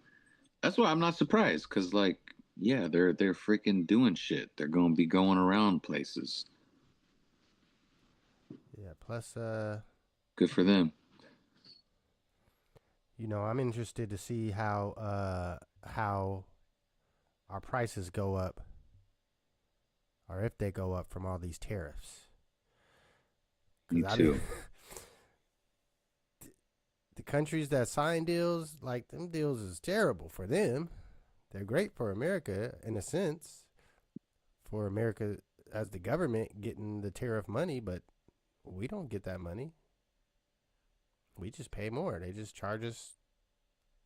That's why I'm not surprised, because like, yeah, they're freaking doing shit. They're gonna be going around places. Yeah. Plus, Good for them. you know, I'm interested to see how our prices go up, or if they go up from all these tariffs. Me too. The countries that sign deals, like them deals is terrible for them. They're great for America in a sense, for America as the government getting the tariff money, but we don't get that money. We just pay more. They just charge us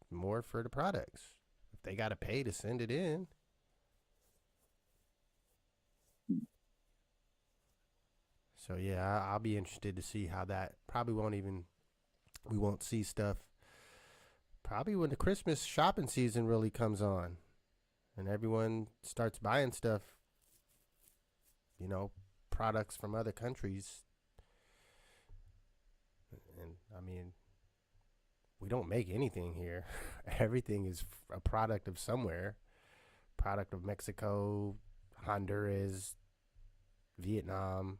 more for the products. If they got to pay to send it in. So yeah, I'll be interested to see how that we won't see stuff probably when the Christmas shopping season really comes on and everyone starts buying stuff, you know, products from other countries. And I mean, we don't make anything here. Everything is a product of somewhere. Product of Mexico, Honduras, Vietnam.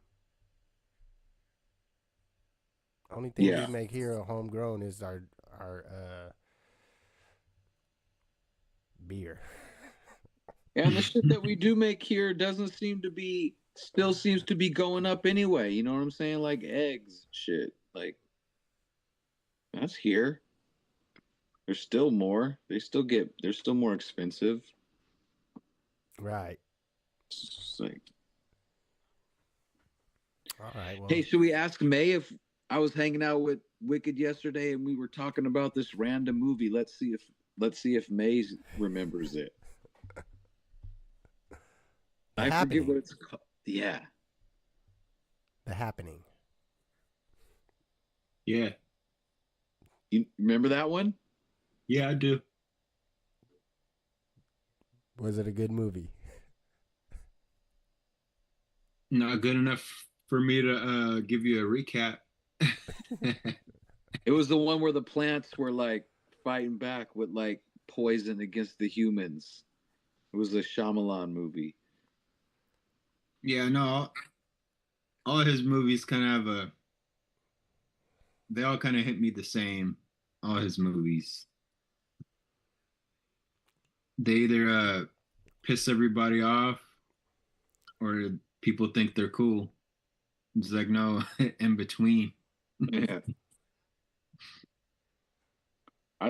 Only thing we make here homegrown is our beer. And the shit that we do make here still seems to be going up anyway. You know what I'm saying? Like eggs, shit. Like, that's here. There's still more. They're still more expensive. Right. It's like, all right. Well, hey, should we ask May if I was hanging out with Wicked yesterday and we were talking about this random movie? Let's see if May remembers it. I forget what it's called. Yeah. The Happening. Yeah. You remember that one? Yeah, I do. Was it a good movie? Not good enough for me to give you a recap. It was the one where the plants were like fighting back with like poison against the humans. It was a Shyamalan movie. Yeah, no, all his movies kind of they all kind of hit me the same. All his movies. They either piss everybody off or people think they're cool. It's like no in between. Yeah. We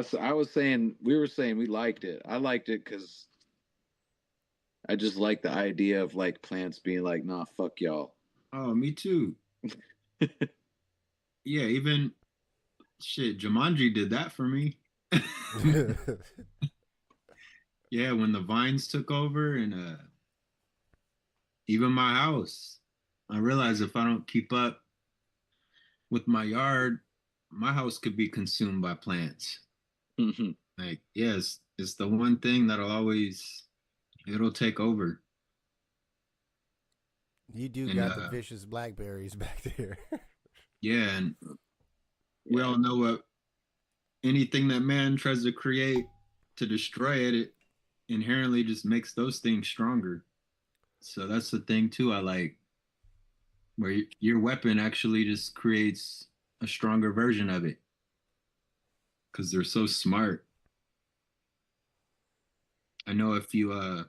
were saying we liked it. I liked it because I just like the idea of like plants being like, nah, fuck y'all. Oh, me too. Yeah, even shit, Jumanji did that for me. Yeah, when the vines took over and even my house, I realized if I don't keep up with my yard, my house could be consumed by plants. Mm-hmm. Like, yes, it's the one thing it'll take over. You do got the vicious blackberries back there. Yeah, and we all know what anything that man tries to create to destroy it, it inherently just makes those things stronger. So that's the thing too I like, where your weapon actually just creates a stronger version of it because they're so smart. I know if you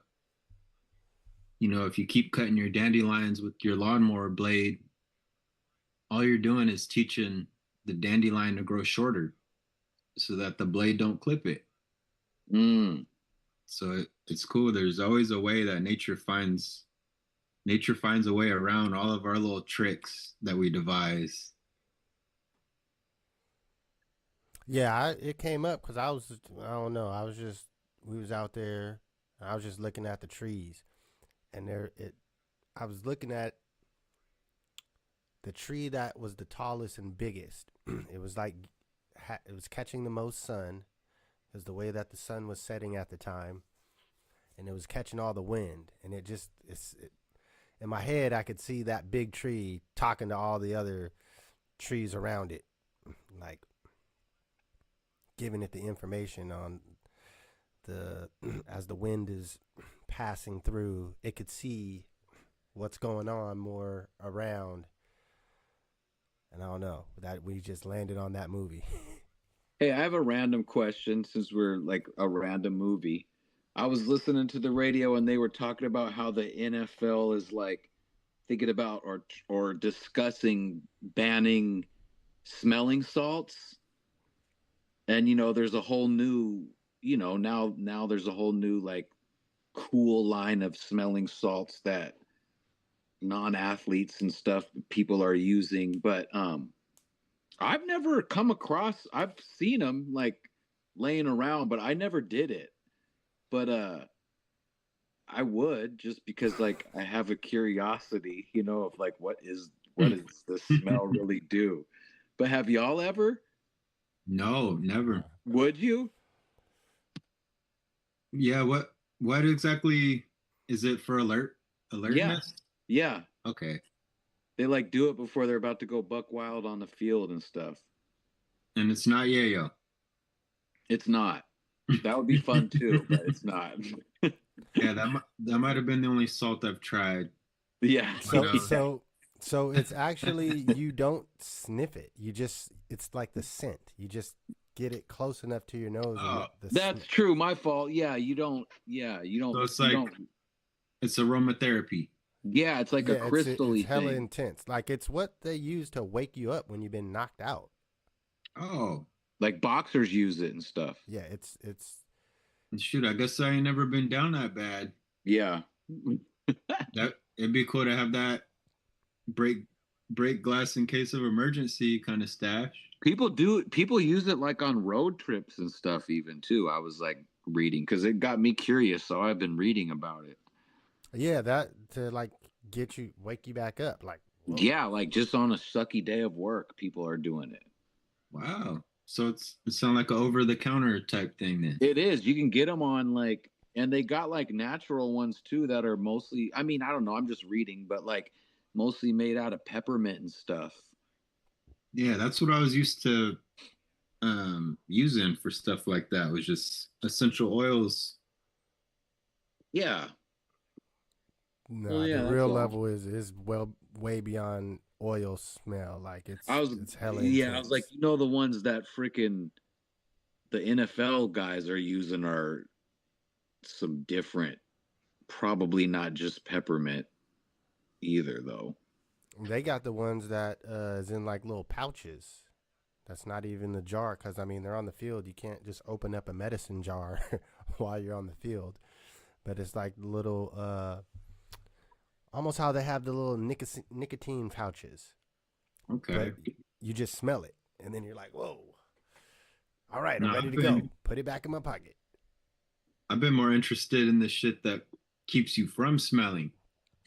if you keep cutting your dandelions with your lawnmower blade, all you're doing is teaching the dandelion to grow shorter so that the blade don't clip it. So it's cool. There's always a way that nature finds a way around all of our little tricks that we devise. Yeah, it came up because I don't know, we was out there, and I was just looking at the trees, and I was looking at the tree that was the tallest and biggest. It was like, it was catching the most sun, because the way that the sun was setting at the time, and it was catching all the wind, and in my head, I could see that big tree talking to all the other trees around it, like giving it the information on the as the wind is passing through, it could see what's going on more around. And I don't know, that we just landed on that movie. Hey, I have a random question since we're like a random movie. I was listening to the radio and they were talking about how the NFL is like thinking about or discussing banning smelling salts. And there's a whole new, now there's a whole new like cool line of smelling salts that non-athletes and stuff people are using, but I've never come across. I've seen them like laying around, but I never did it. But I would, just because like I have a curiosity, of like what does the smell really do? But have y'all ever? No, never. Would you? Yeah, what exactly is it for alertness? Yeah. Okay. They like do it before they're about to go buck wild on the field and stuff. And it's not yayo. It's not. That would be fun too, but it's not. Yeah, that might have been the only salt I've tried. Yeah. So it's actually, you don't sniff it. It's like the scent. You just get it close enough to your nose. That's true. My fault. Yeah, you don't. So it's like it's aromatherapy. Yeah, it's like a crystal-y it's hella thing. intense. Like it's what they use to wake you up when you've been knocked out. Oh, like boxers use it and stuff. Yeah, it's. Shoot, I guess I ain't never been down that bad. Yeah. That it'd be cool to have that break glass in case of emergency kind of stash. People use it like on road trips and stuff even too. I was like reading because it got me curious, so I've been reading about it. Yeah, that to like wake you back up. Like, whoa. Yeah, like just on a sucky day of work, people are doing it. Wow. So it sounds like an over the counter type thing then. It is. You can get them on like, and they got like natural ones too that are mostly, I mean, I don't know, I'm just reading, but like mostly made out of peppermint and stuff. Yeah, that's what I was used to using for stuff like that, was just essential oils. Yeah. No, the real level is way beyond oil smell. Like it's hella intense. I was like, the ones that freaking the NFL guys are using are some different, probably not just peppermint either though. They got the ones that is in like little pouches. That's not even the jar, because I mean they're on the field. You can't just open up a medicine jar while you're on the field. But it's like little almost how they have the little nicotine pouches. Okay. But you just smell it, and then you're like, whoa. All right, I'm ready to go. Put it back in my pocket. I've been more interested in the shit that keeps you from smelling,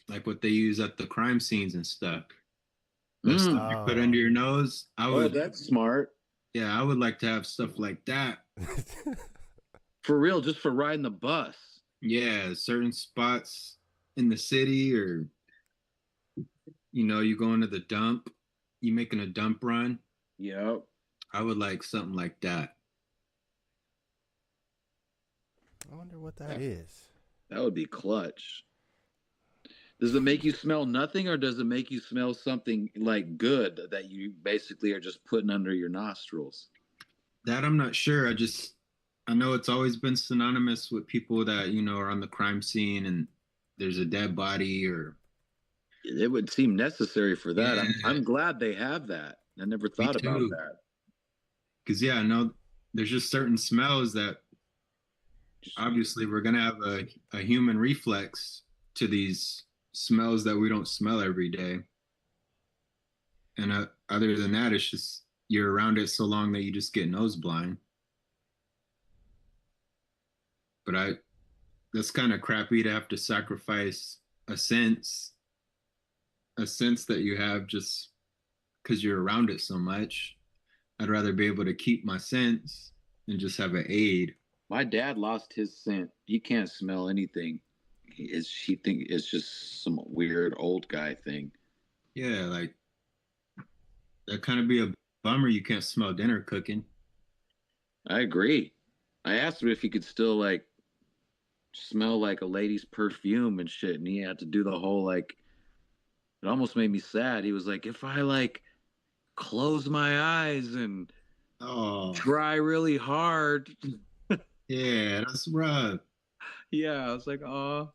like what they use at the crime scenes and stuff. That stuff you put under your nose. That's smart. Yeah, I would like to have stuff like that. For real, just for riding the bus. Yeah, certain spots in the city, or you go into the dump, you making a dump run. Yep. I would like something like that. I wonder what that is. That would be clutch. Does it make you smell nothing, or does it make you smell something like good that you basically are just putting under your nostrils? That I'm not sure. I know it's always been synonymous with people that, are on the crime scene and there's a dead body, or it would seem necessary for that. Yeah. I'm glad they have that. I never thought about that. Because I know there's just certain smells that obviously we're gonna have a human reflex to these smells that we don't smell every day. And other than that, it's just you're around it so long that you just get nose blind. But that's kind of crappy to have to sacrifice a sense that you have just because you're around it so much. I'd rather be able to keep my sense and just have an aid. My dad lost his scent. He can't smell anything. He think it's just some weird old guy thing. Yeah, like that kind of be a bummer. You can't smell dinner cooking. I agree. I asked him if he could still like smell like a lady's perfume and shit. And he had to do the whole like, it almost made me sad. He was like, if I like close my eyes and try really hard. Yeah, that's rough. Yeah, I was like, oh.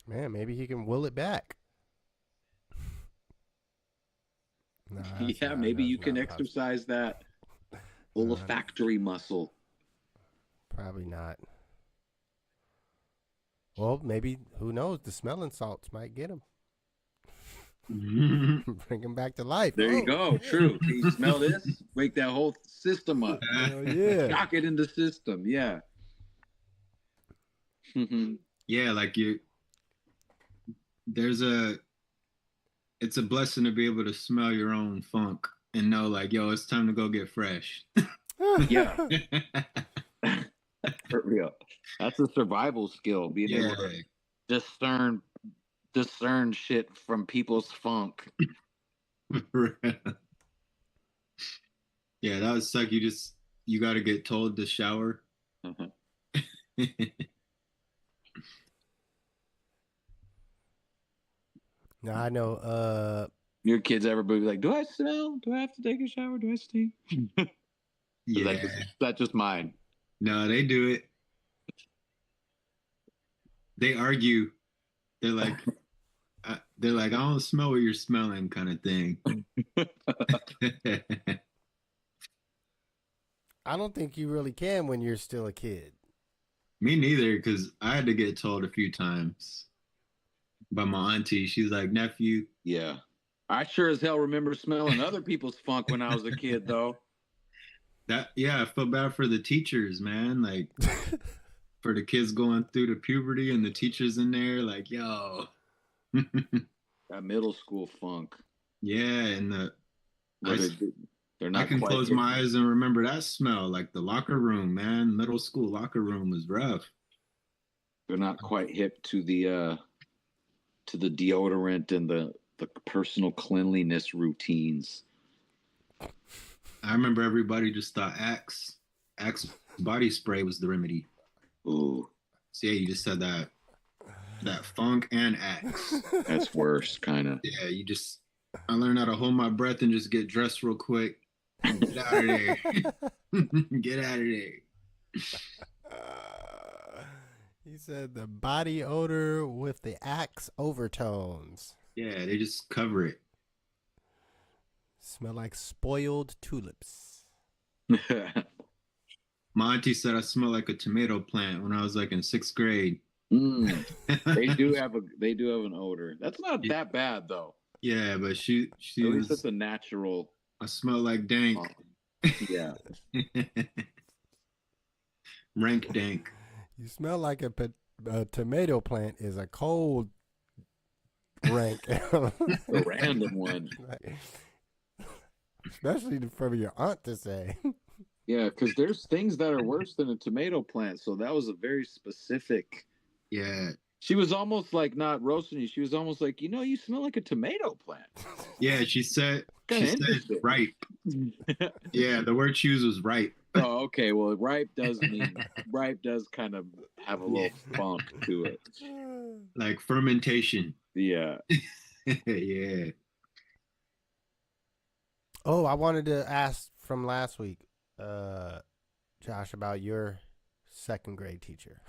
Man, maybe he can will it back. No, yeah, maybe you can exercise that olfactory muscle. Probably not. Well, maybe, who knows? The smelling salts might get him. Bring him back to life. There you go. True. Can you smell this? Wake that whole system up. Yeah. Shock it in the system. Yeah. Yeah, like it's a blessing to be able to smell your own funk and know like, yo, it's time to go get fresh. Yeah. For real. That's a survival skill, being able to discern shit from people's funk. Yeah, that would suck. You got to get told to shower. Now I know your kids ever be like, do I smell? Do I have to take a shower? Do I stink? Yeah. That's just mine. No, they do it. They argue. They're like, I don't smell what you're smelling, kind of thing. I don't think you really can when you're still a kid. Me neither, because I had to get told a few times by my auntie. She's like, nephew. Yeah. I sure as hell remember smelling other people's funk when I was a kid, though. I feel bad for the teachers, man. Like, for the kids going through the puberty and the teachers in there, like, yo. That middle school funk. Yeah, and they're not. I can close my eyes and remember that smell, like the locker room, man. Middle school locker room was rough. They're not quite hip to the deodorant and the personal cleanliness routines. I remember everybody just thought Axe body spray was the remedy. Ooh. So yeah, you just said that funk and Axe. That's worse, kind of. Yeah, I learned how to hold my breath and just get dressed real quick. Get out of there. Get out of there. He said the body odor with the Axe overtones. Yeah, they just cover it. Smell like spoiled tulips. My auntie said I smell like a tomato plant when I was like in 6th grade. They do have an odor. That's not that bad though. Yeah, but she at least that's a natural. I smell like dank. Yeah. Rank dank. You smell like a tomato plant is a cold rank. A random one. Especially for your aunt to say. Yeah, because there's things that are worse than a tomato plant. So that was a very specific. Yeah. She was almost like not roasting you. She was almost like, you smell like a tomato plant. Yeah, she said ripe. Yeah, the word she used was ripe. Oh, okay. Well, ripe does kind of have a little funk to it. Like fermentation. Yeah. Yeah. Oh, I wanted to ask from last week, Josh, about your 2nd grade teacher.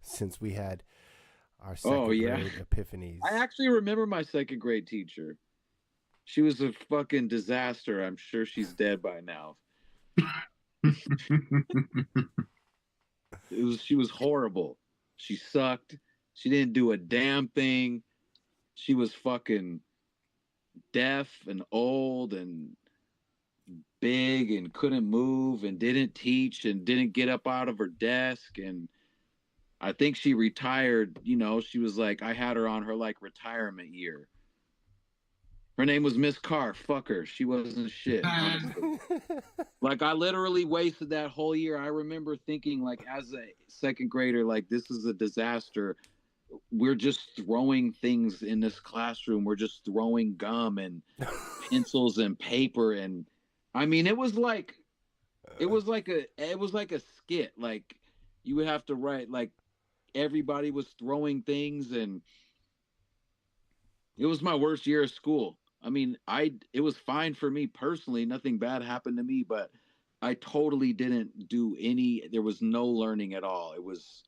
Since we had our 2nd grade epiphanies. I actually remember my 2nd grade teacher. She was a fucking disaster. I'm sure she's dead by now. She was horrible. She sucked. She didn't do a damn thing. She was fucking deaf and old and big and couldn't move and didn't teach and didn't get up out of her desk. And I think she retired. She was like, I had her on her like retirement year. Her name was Miss Carr. Fuck her. She wasn't shit. Honestly. Like, I literally wasted that whole year. I remember thinking, like, as a 2nd grader, like, this is a disaster. We're just throwing things in this classroom. We're just throwing gum and pencils and paper. And I mean, it was like It was like a skit. Like you would have to write like everybody was throwing things, and it was my worst year of school. I mean, it was fine for me personally. Nothing bad happened to me, but I totally didn't do any. There was no learning at all. It was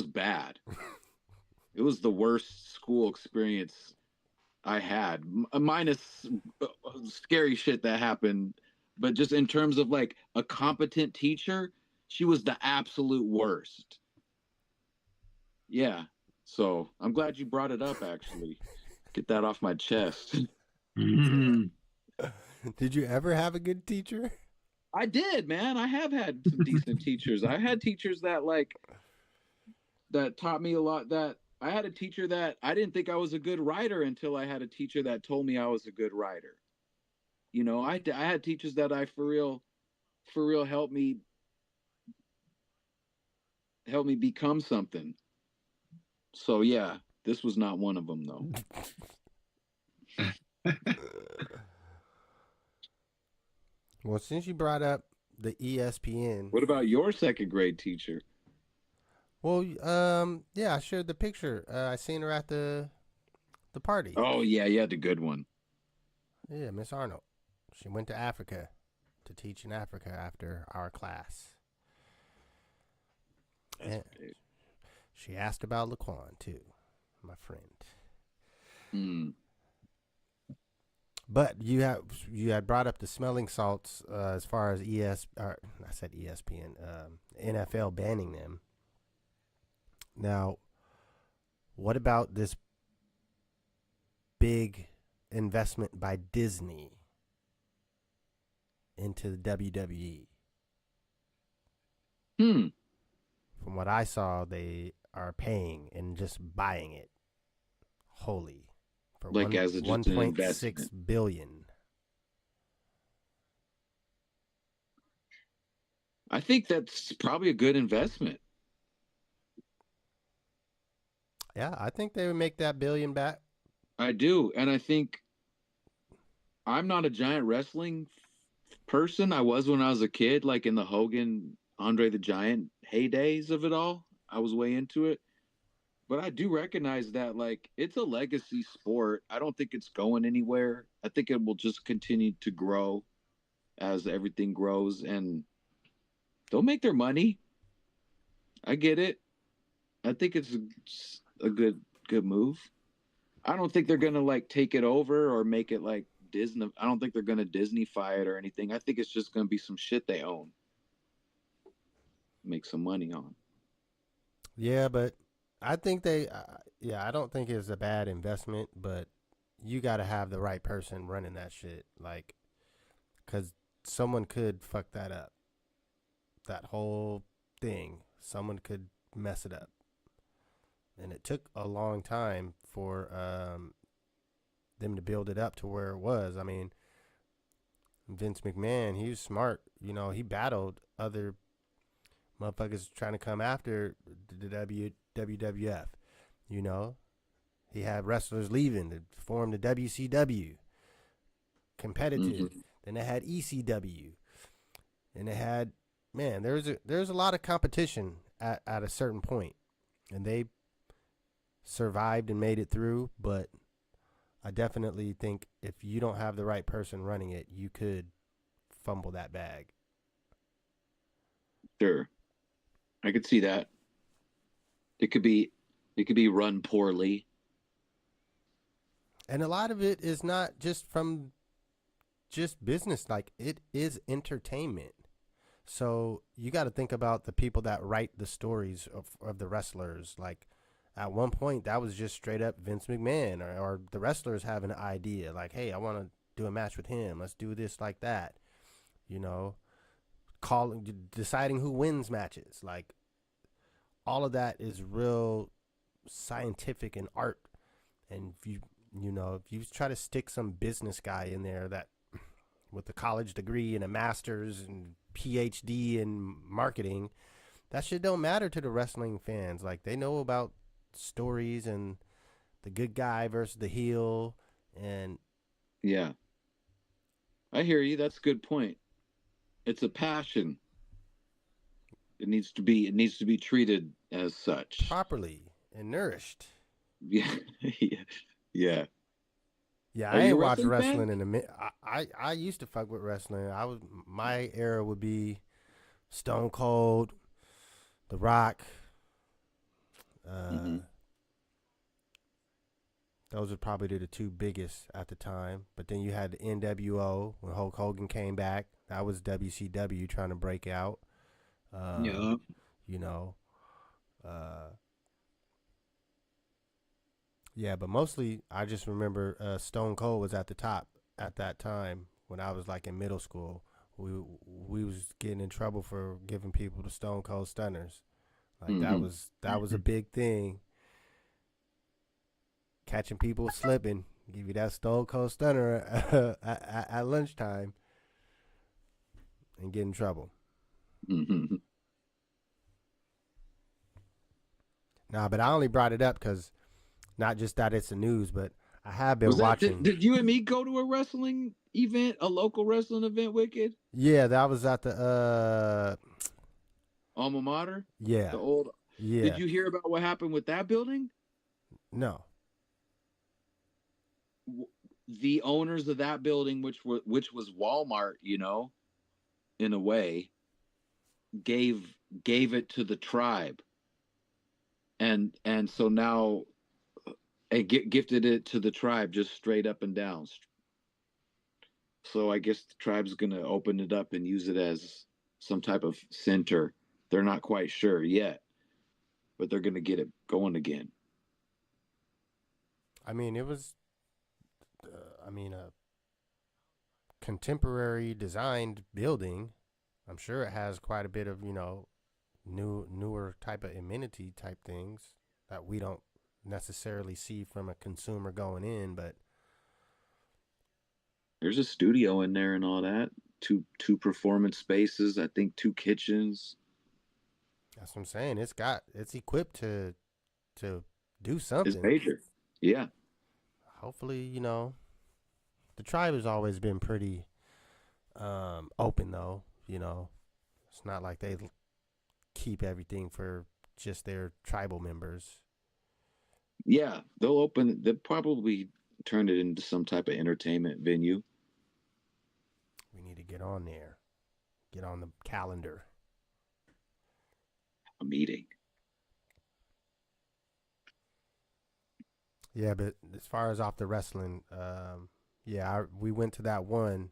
bad. It was the worst school experience I had, minus scary shit that happened. But just in terms of like a competent teacher, she was the absolute worst. Yeah. So I'm glad you brought it up, actually. Get that off my chest. Mhm. Did you ever have a good teacher? I did, man. I have had some decent teachers. I had teachers that taught me a lot. That I had a teacher that I didn't think I was a good writer until I had a teacher that told me I was a good writer. You know, I had teachers that I for real help me become something. So yeah, this was not one of them though. Well, since you brought up the ESPN, What about your second grade teacher? well, yeah, I shared the picture. I seen her at the party. Oh yeah, you had the good one. Yeah, Miss Arnold. She went to Africa to teach in Africa after our class. That's And big. she asked about Laquan too, my friend. Hmm. But you had brought up the smelling salts as far as I said ESPN, NFL banning them. Now, what about this big investment by Disney into the WWE? Hmm. From what I saw, they are paying and just buying it wholly for Like as just an 1.6 investment. billion. I think that's probably a good investment. Yeah, I think they would make that billion back. I do, and I think I'm not a giant wrestling person. I was when I was a kid, like in the Hogan, Andre the Giant heydays of it all. I was way into it. But I do recognize that like it's a legacy sport. I don't think it's going anywhere. I think it will just continue to grow as everything grows, and they'll make their money. I get it. I think it's a good move. I don't think they're gonna like take it over or make it like Disney. I don't think they're gonna Disneyfy it or anything. I think it's just gonna be some shit they own, make some money on. Yeah, but I think I don't think it's a bad investment, but you got to have the right person running that shit. Like, because someone could fuck that up. That whole thing. Someone could mess it up. And it took a long time for them to build it up to where it was. I mean, Vince McMahon, he was smart. You know, he battled other motherfuckers trying to come after the WWF. You know, he had wrestlers leaving to form the WCW, competitive. Mhm. Then they had ECW, and they had there's a lot of competition at a certain point, and they survived and made it through. But I definitely think if you don't have the right person running it, you could fumble that bag. Sure, I could see that. It could be run poorly. And a lot of it is not just from just business, like it is entertainment. So you got to think about the people that write the stories of the wrestlers. Like at one point, that was just straight up Vince McMahon or the wrestlers having an idea like, hey, I want to do a match with him. Let's do this like that. You know, deciding who wins matches. Like all of that is real scientific and art. And if if you try to stick some business guy in there that with a college degree and a master's and PhD in marketing, that shit don't matter to the wrestling fans. Like they know about stories and the good guy versus the heel, and Yeah, I hear you. That's a good point. It's a passion. It needs to be treated as such. properly and nourished. Yeah, yeah, yeah. Yeah, Are I you ain't a watched wrestling wrestling fan? in a minute. I used to fuck with wrestling. My era would be Stone Cold, The Rock. Uh, Hmm. those are probably the two biggest at the time. But then you had the NWO when Hulk Hogan came back. That was WCW trying to break out. Yeah. You know, uh, yeah, but mostly I just remember Stone Cold was at the top at that time when I was like in middle school. We was getting in trouble for giving people the Stone Cold Stunners. Like Hmm. that was a big thing. Catching people slipping, give you that Stone Cold Stunner at lunchtime and get in trouble. Hmm. Nah, but I only brought it up because not just that it's the news, but I have been Was that did, watching. did you and me go to a wrestling event, a local wrestling event, Wicked? Yeah, that was at the Alma Mater? yeah, The old. Did yeah. you hear about what happened with that building? No. The owners of that building, which was Walmart, in a way, gave gave it to the tribe, and so now it gifted it to the tribe just straight up and down. So I guess the tribe's gonna open it up and use it as some type of center. They're not quite sure yet, but they're gonna get it going again. I mean, it was a contemporary designed building. I'm sure it has quite a bit of, newer type of amenity type things that we don't necessarily see from a consumer going in, but There's a studio in there and all that. Two performance spaces. I think two kitchens. that's what I'm saying. It's equipped to do It's something. major. Yeah. Hopefully, the tribe has always been pretty open though, It's not like they keep everything for just their tribal members. Yeah. They'll probably turn it into some type of entertainment venue. We need to get on there. Get on the calendar. A meeting. Yeah, but as far as off the wrestling, we went to that one.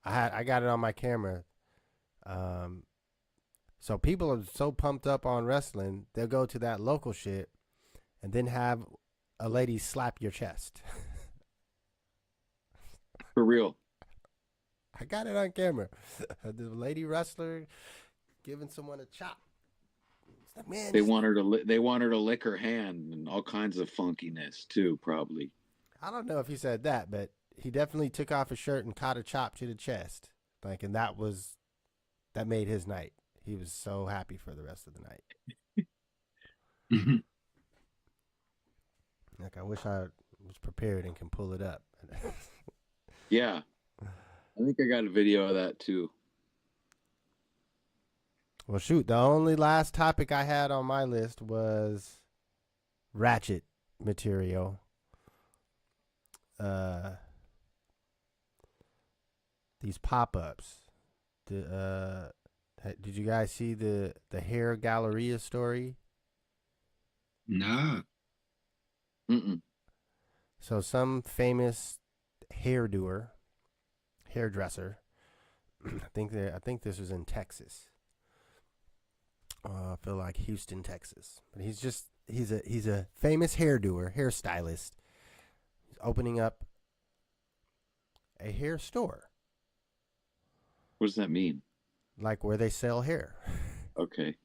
I got it on my camera. So people are so pumped up on wrestling, they'll go to that local shit and then have a lady slap your chest. For real. I got it on camera. The lady wrestler giving someone a chop. It's like, man, They want her to lick her hand and all kinds of funkiness too, probably. I don't know if he said that, but he definitely took off his shirt and caught a chop to the chest. Like, and that made his night. He was so happy for the rest of the night. Like, I wish I was prepared and can pull it up. Yeah. I think I got a video of that too. Well, shoot, the only last topic I had on my list was ratchet material. These pop-ups. Did you guys see the hair Galleria story? Nah. Mm-mm. So some famous hairdresser. I think this was in Texas. I feel like Houston, Texas. But he's a famous hairstylist. He's opening up a hair store. What does that mean? Like where they sell hair. Okay.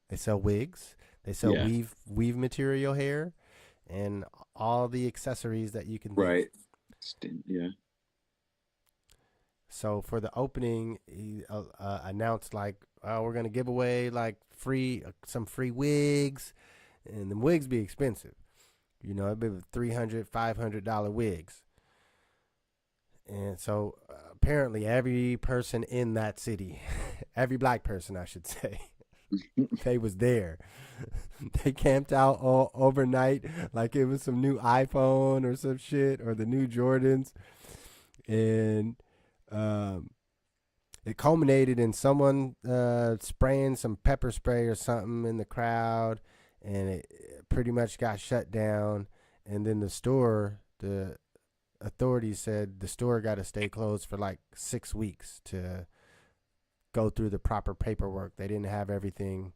They sell wigs. They sell Yeah. weave material hair and all the accessories that you can think. Right. Yeah. So for the opening, he announced like, oh, we're gonna give away like some free wigs, and the wigs be expensive. It'd be $300, $500 wigs. And so apparently every person in that city, every black person, I should say, they was there. They camped out all overnight like it was some new iPhone or some shit or the new Jordans. And it culminated in someone spraying some pepper spray or something in the crowd, and it pretty much got shut down. And then the authorities said the store got to stay closed for like 6 weeks to go through the proper paperwork. They didn't have everything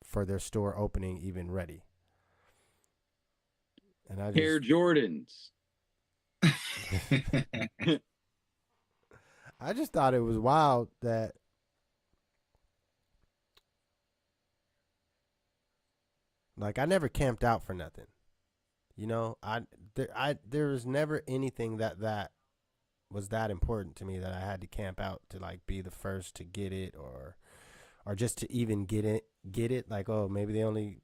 for their store opening even ready. And I just, Air Jordans. I just thought it was wild that like I never camped out for nothing. You know, there was never anything that was that important to me that I had to camp out to like be the first to get it or just to even get it like, oh, maybe they only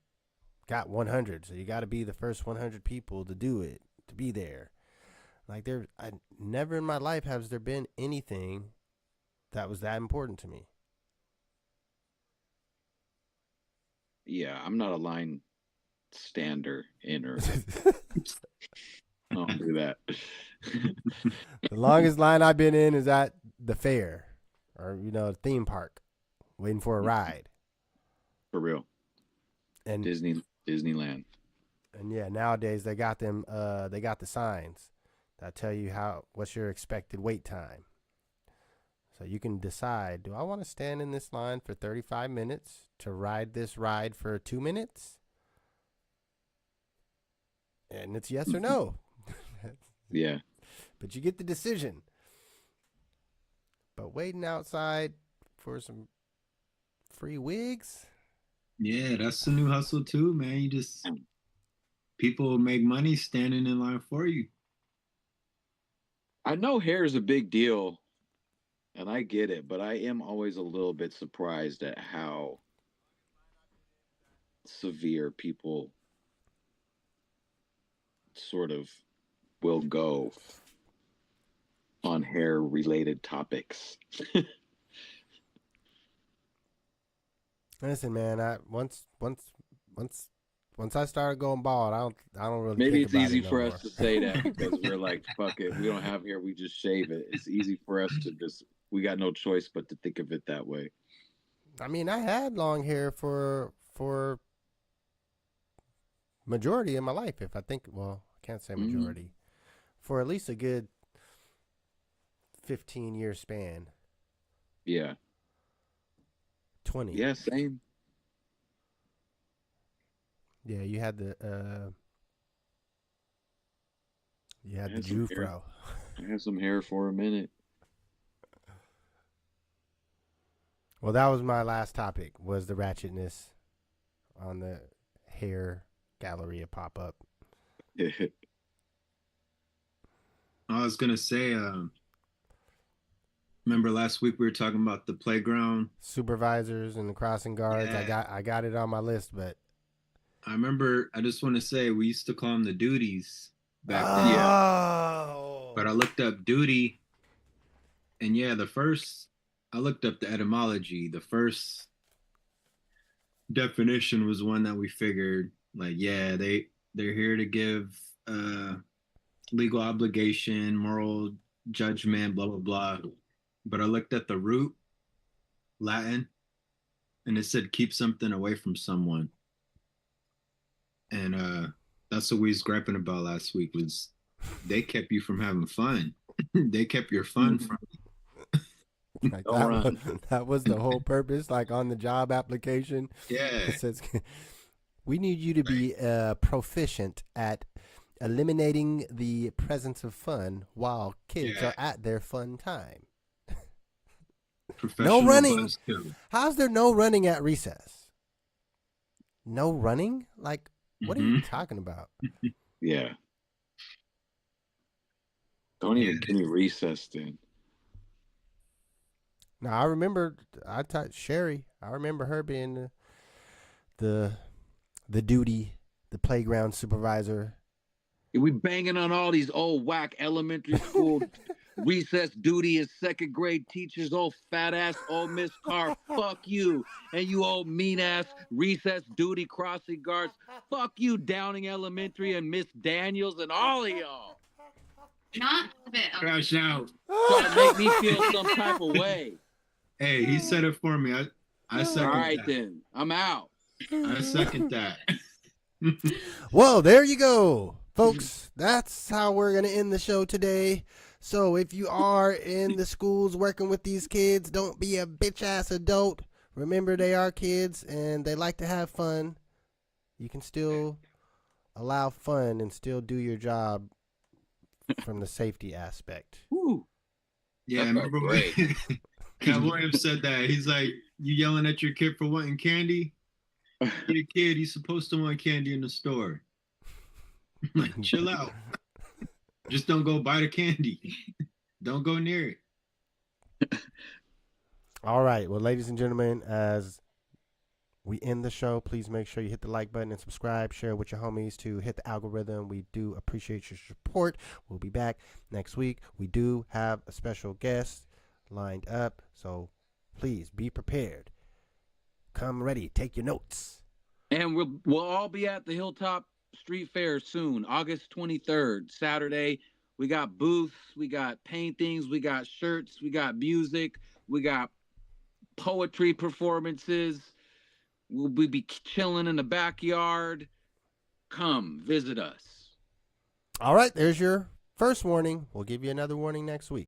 got 100, so you got to be the first 100 people to do it, to be there. Like I never in my life has there been anything that was that important to me. Yeah, I'm not a line stander inner. I don't do that. The longest line I've been in is at the fair or, you know, theme park waiting for a ride. For real. And Disneyland. And yeah, nowadays they got them they got the signs that tell you what's your expected wait time. So you can decide, do I want to stand in this line for 35 minutes to ride this ride for 2 minutes? And it's yes or no. Yeah. But you get the decision. But waiting outside for some free wigs? Yeah, that's the new hustle too, man. People make money standing in line for you. I know hair is a big deal, and I get it, but I am always a little bit surprised at how severe people sort of will go on hair-related topics. Listen, man, once I started going bald, I don't really. Maybe think it's about easy it no for more. us to say that because we're like, fuck it, we don't have hair, we just shave it. It's easy for us to we got no choice but to think of it that way. I mean, I had long hair for majority of my life. If I think, well, I can't say majority, for at least a good 15-year span. Yeah. 20. Yeah, same. Yeah, you had the Jufro. I had some hair for a minute. Well, that was my last topic, was the ratchetness on the hair Galleria pop-up. I was gonna say, remember last week we were talking about the playground Supervisors and the crossing guards. Yeah. I got it on my list, but I remember, I just want to say we used to call them the duties back then. Oh. But I looked up duty, and yeah, I looked up the etymology. The first definition was one that we figured, like, yeah, they're here to give legal obligation, moral judgment, blah, blah, blah. But I looked at the root, Latin, and it said keep something away from someone. And that's what we was griping about last week, was they kept you from having fun. They kept your fun from you. Like that was the whole purpose, like on the job application. Yeah. It says, we need you to be proficient at eliminating the presence of fun while kids are at their fun time. No running. How's there no running at recess? No running? Like, what are you talking about? Yeah. Don't even give me recess then. Now, I remember, I taught Sherry. I remember her being the duty, the playground supervisor. We banging on all these old whack elementary school recess duty as second grade teachers, old fat ass old Miss Carr, fuck you. And you old mean ass recess duty crossing guards, fuck you, Downing Elementary and Miss Daniels and all of y'all. Not a bit. Crash out. Trying to make me feel some type of way. Hey, he said it for me. I second All right that. then, I'm out. I second that. Well, there you go, folks. That's how we're going to end the show today. So if you are in the schools working with these kids, don't be a bitch-ass adult. Remember, they are kids, and they like to have fun. You can still allow fun and still do your job from the safety aspect. Woo. Yeah, remember when Cat Williams said that? He's like, you yelling at your kid for wanting candy? You're a kid, he's supposed to want candy in the store. Like, chill out. Just don't go buy the candy. Don't go near it. All right. Well, ladies and gentlemen, as we end the show, please make sure you hit the like button and subscribe. Share with your homies to hit the algorithm. We do appreciate your support. We'll be back next week. We do have a special guest lined up, so please be prepared. Come ready. Take your notes. And we'll all be at the Hilltop Street Fair soon, August 23rd, Saturday. We got booths, we got paintings, we got shirts, we got music, we got poetry performances. We'll be chilling in the backyard. Come visit us. All right. There's your first warning. We'll give you another warning next week.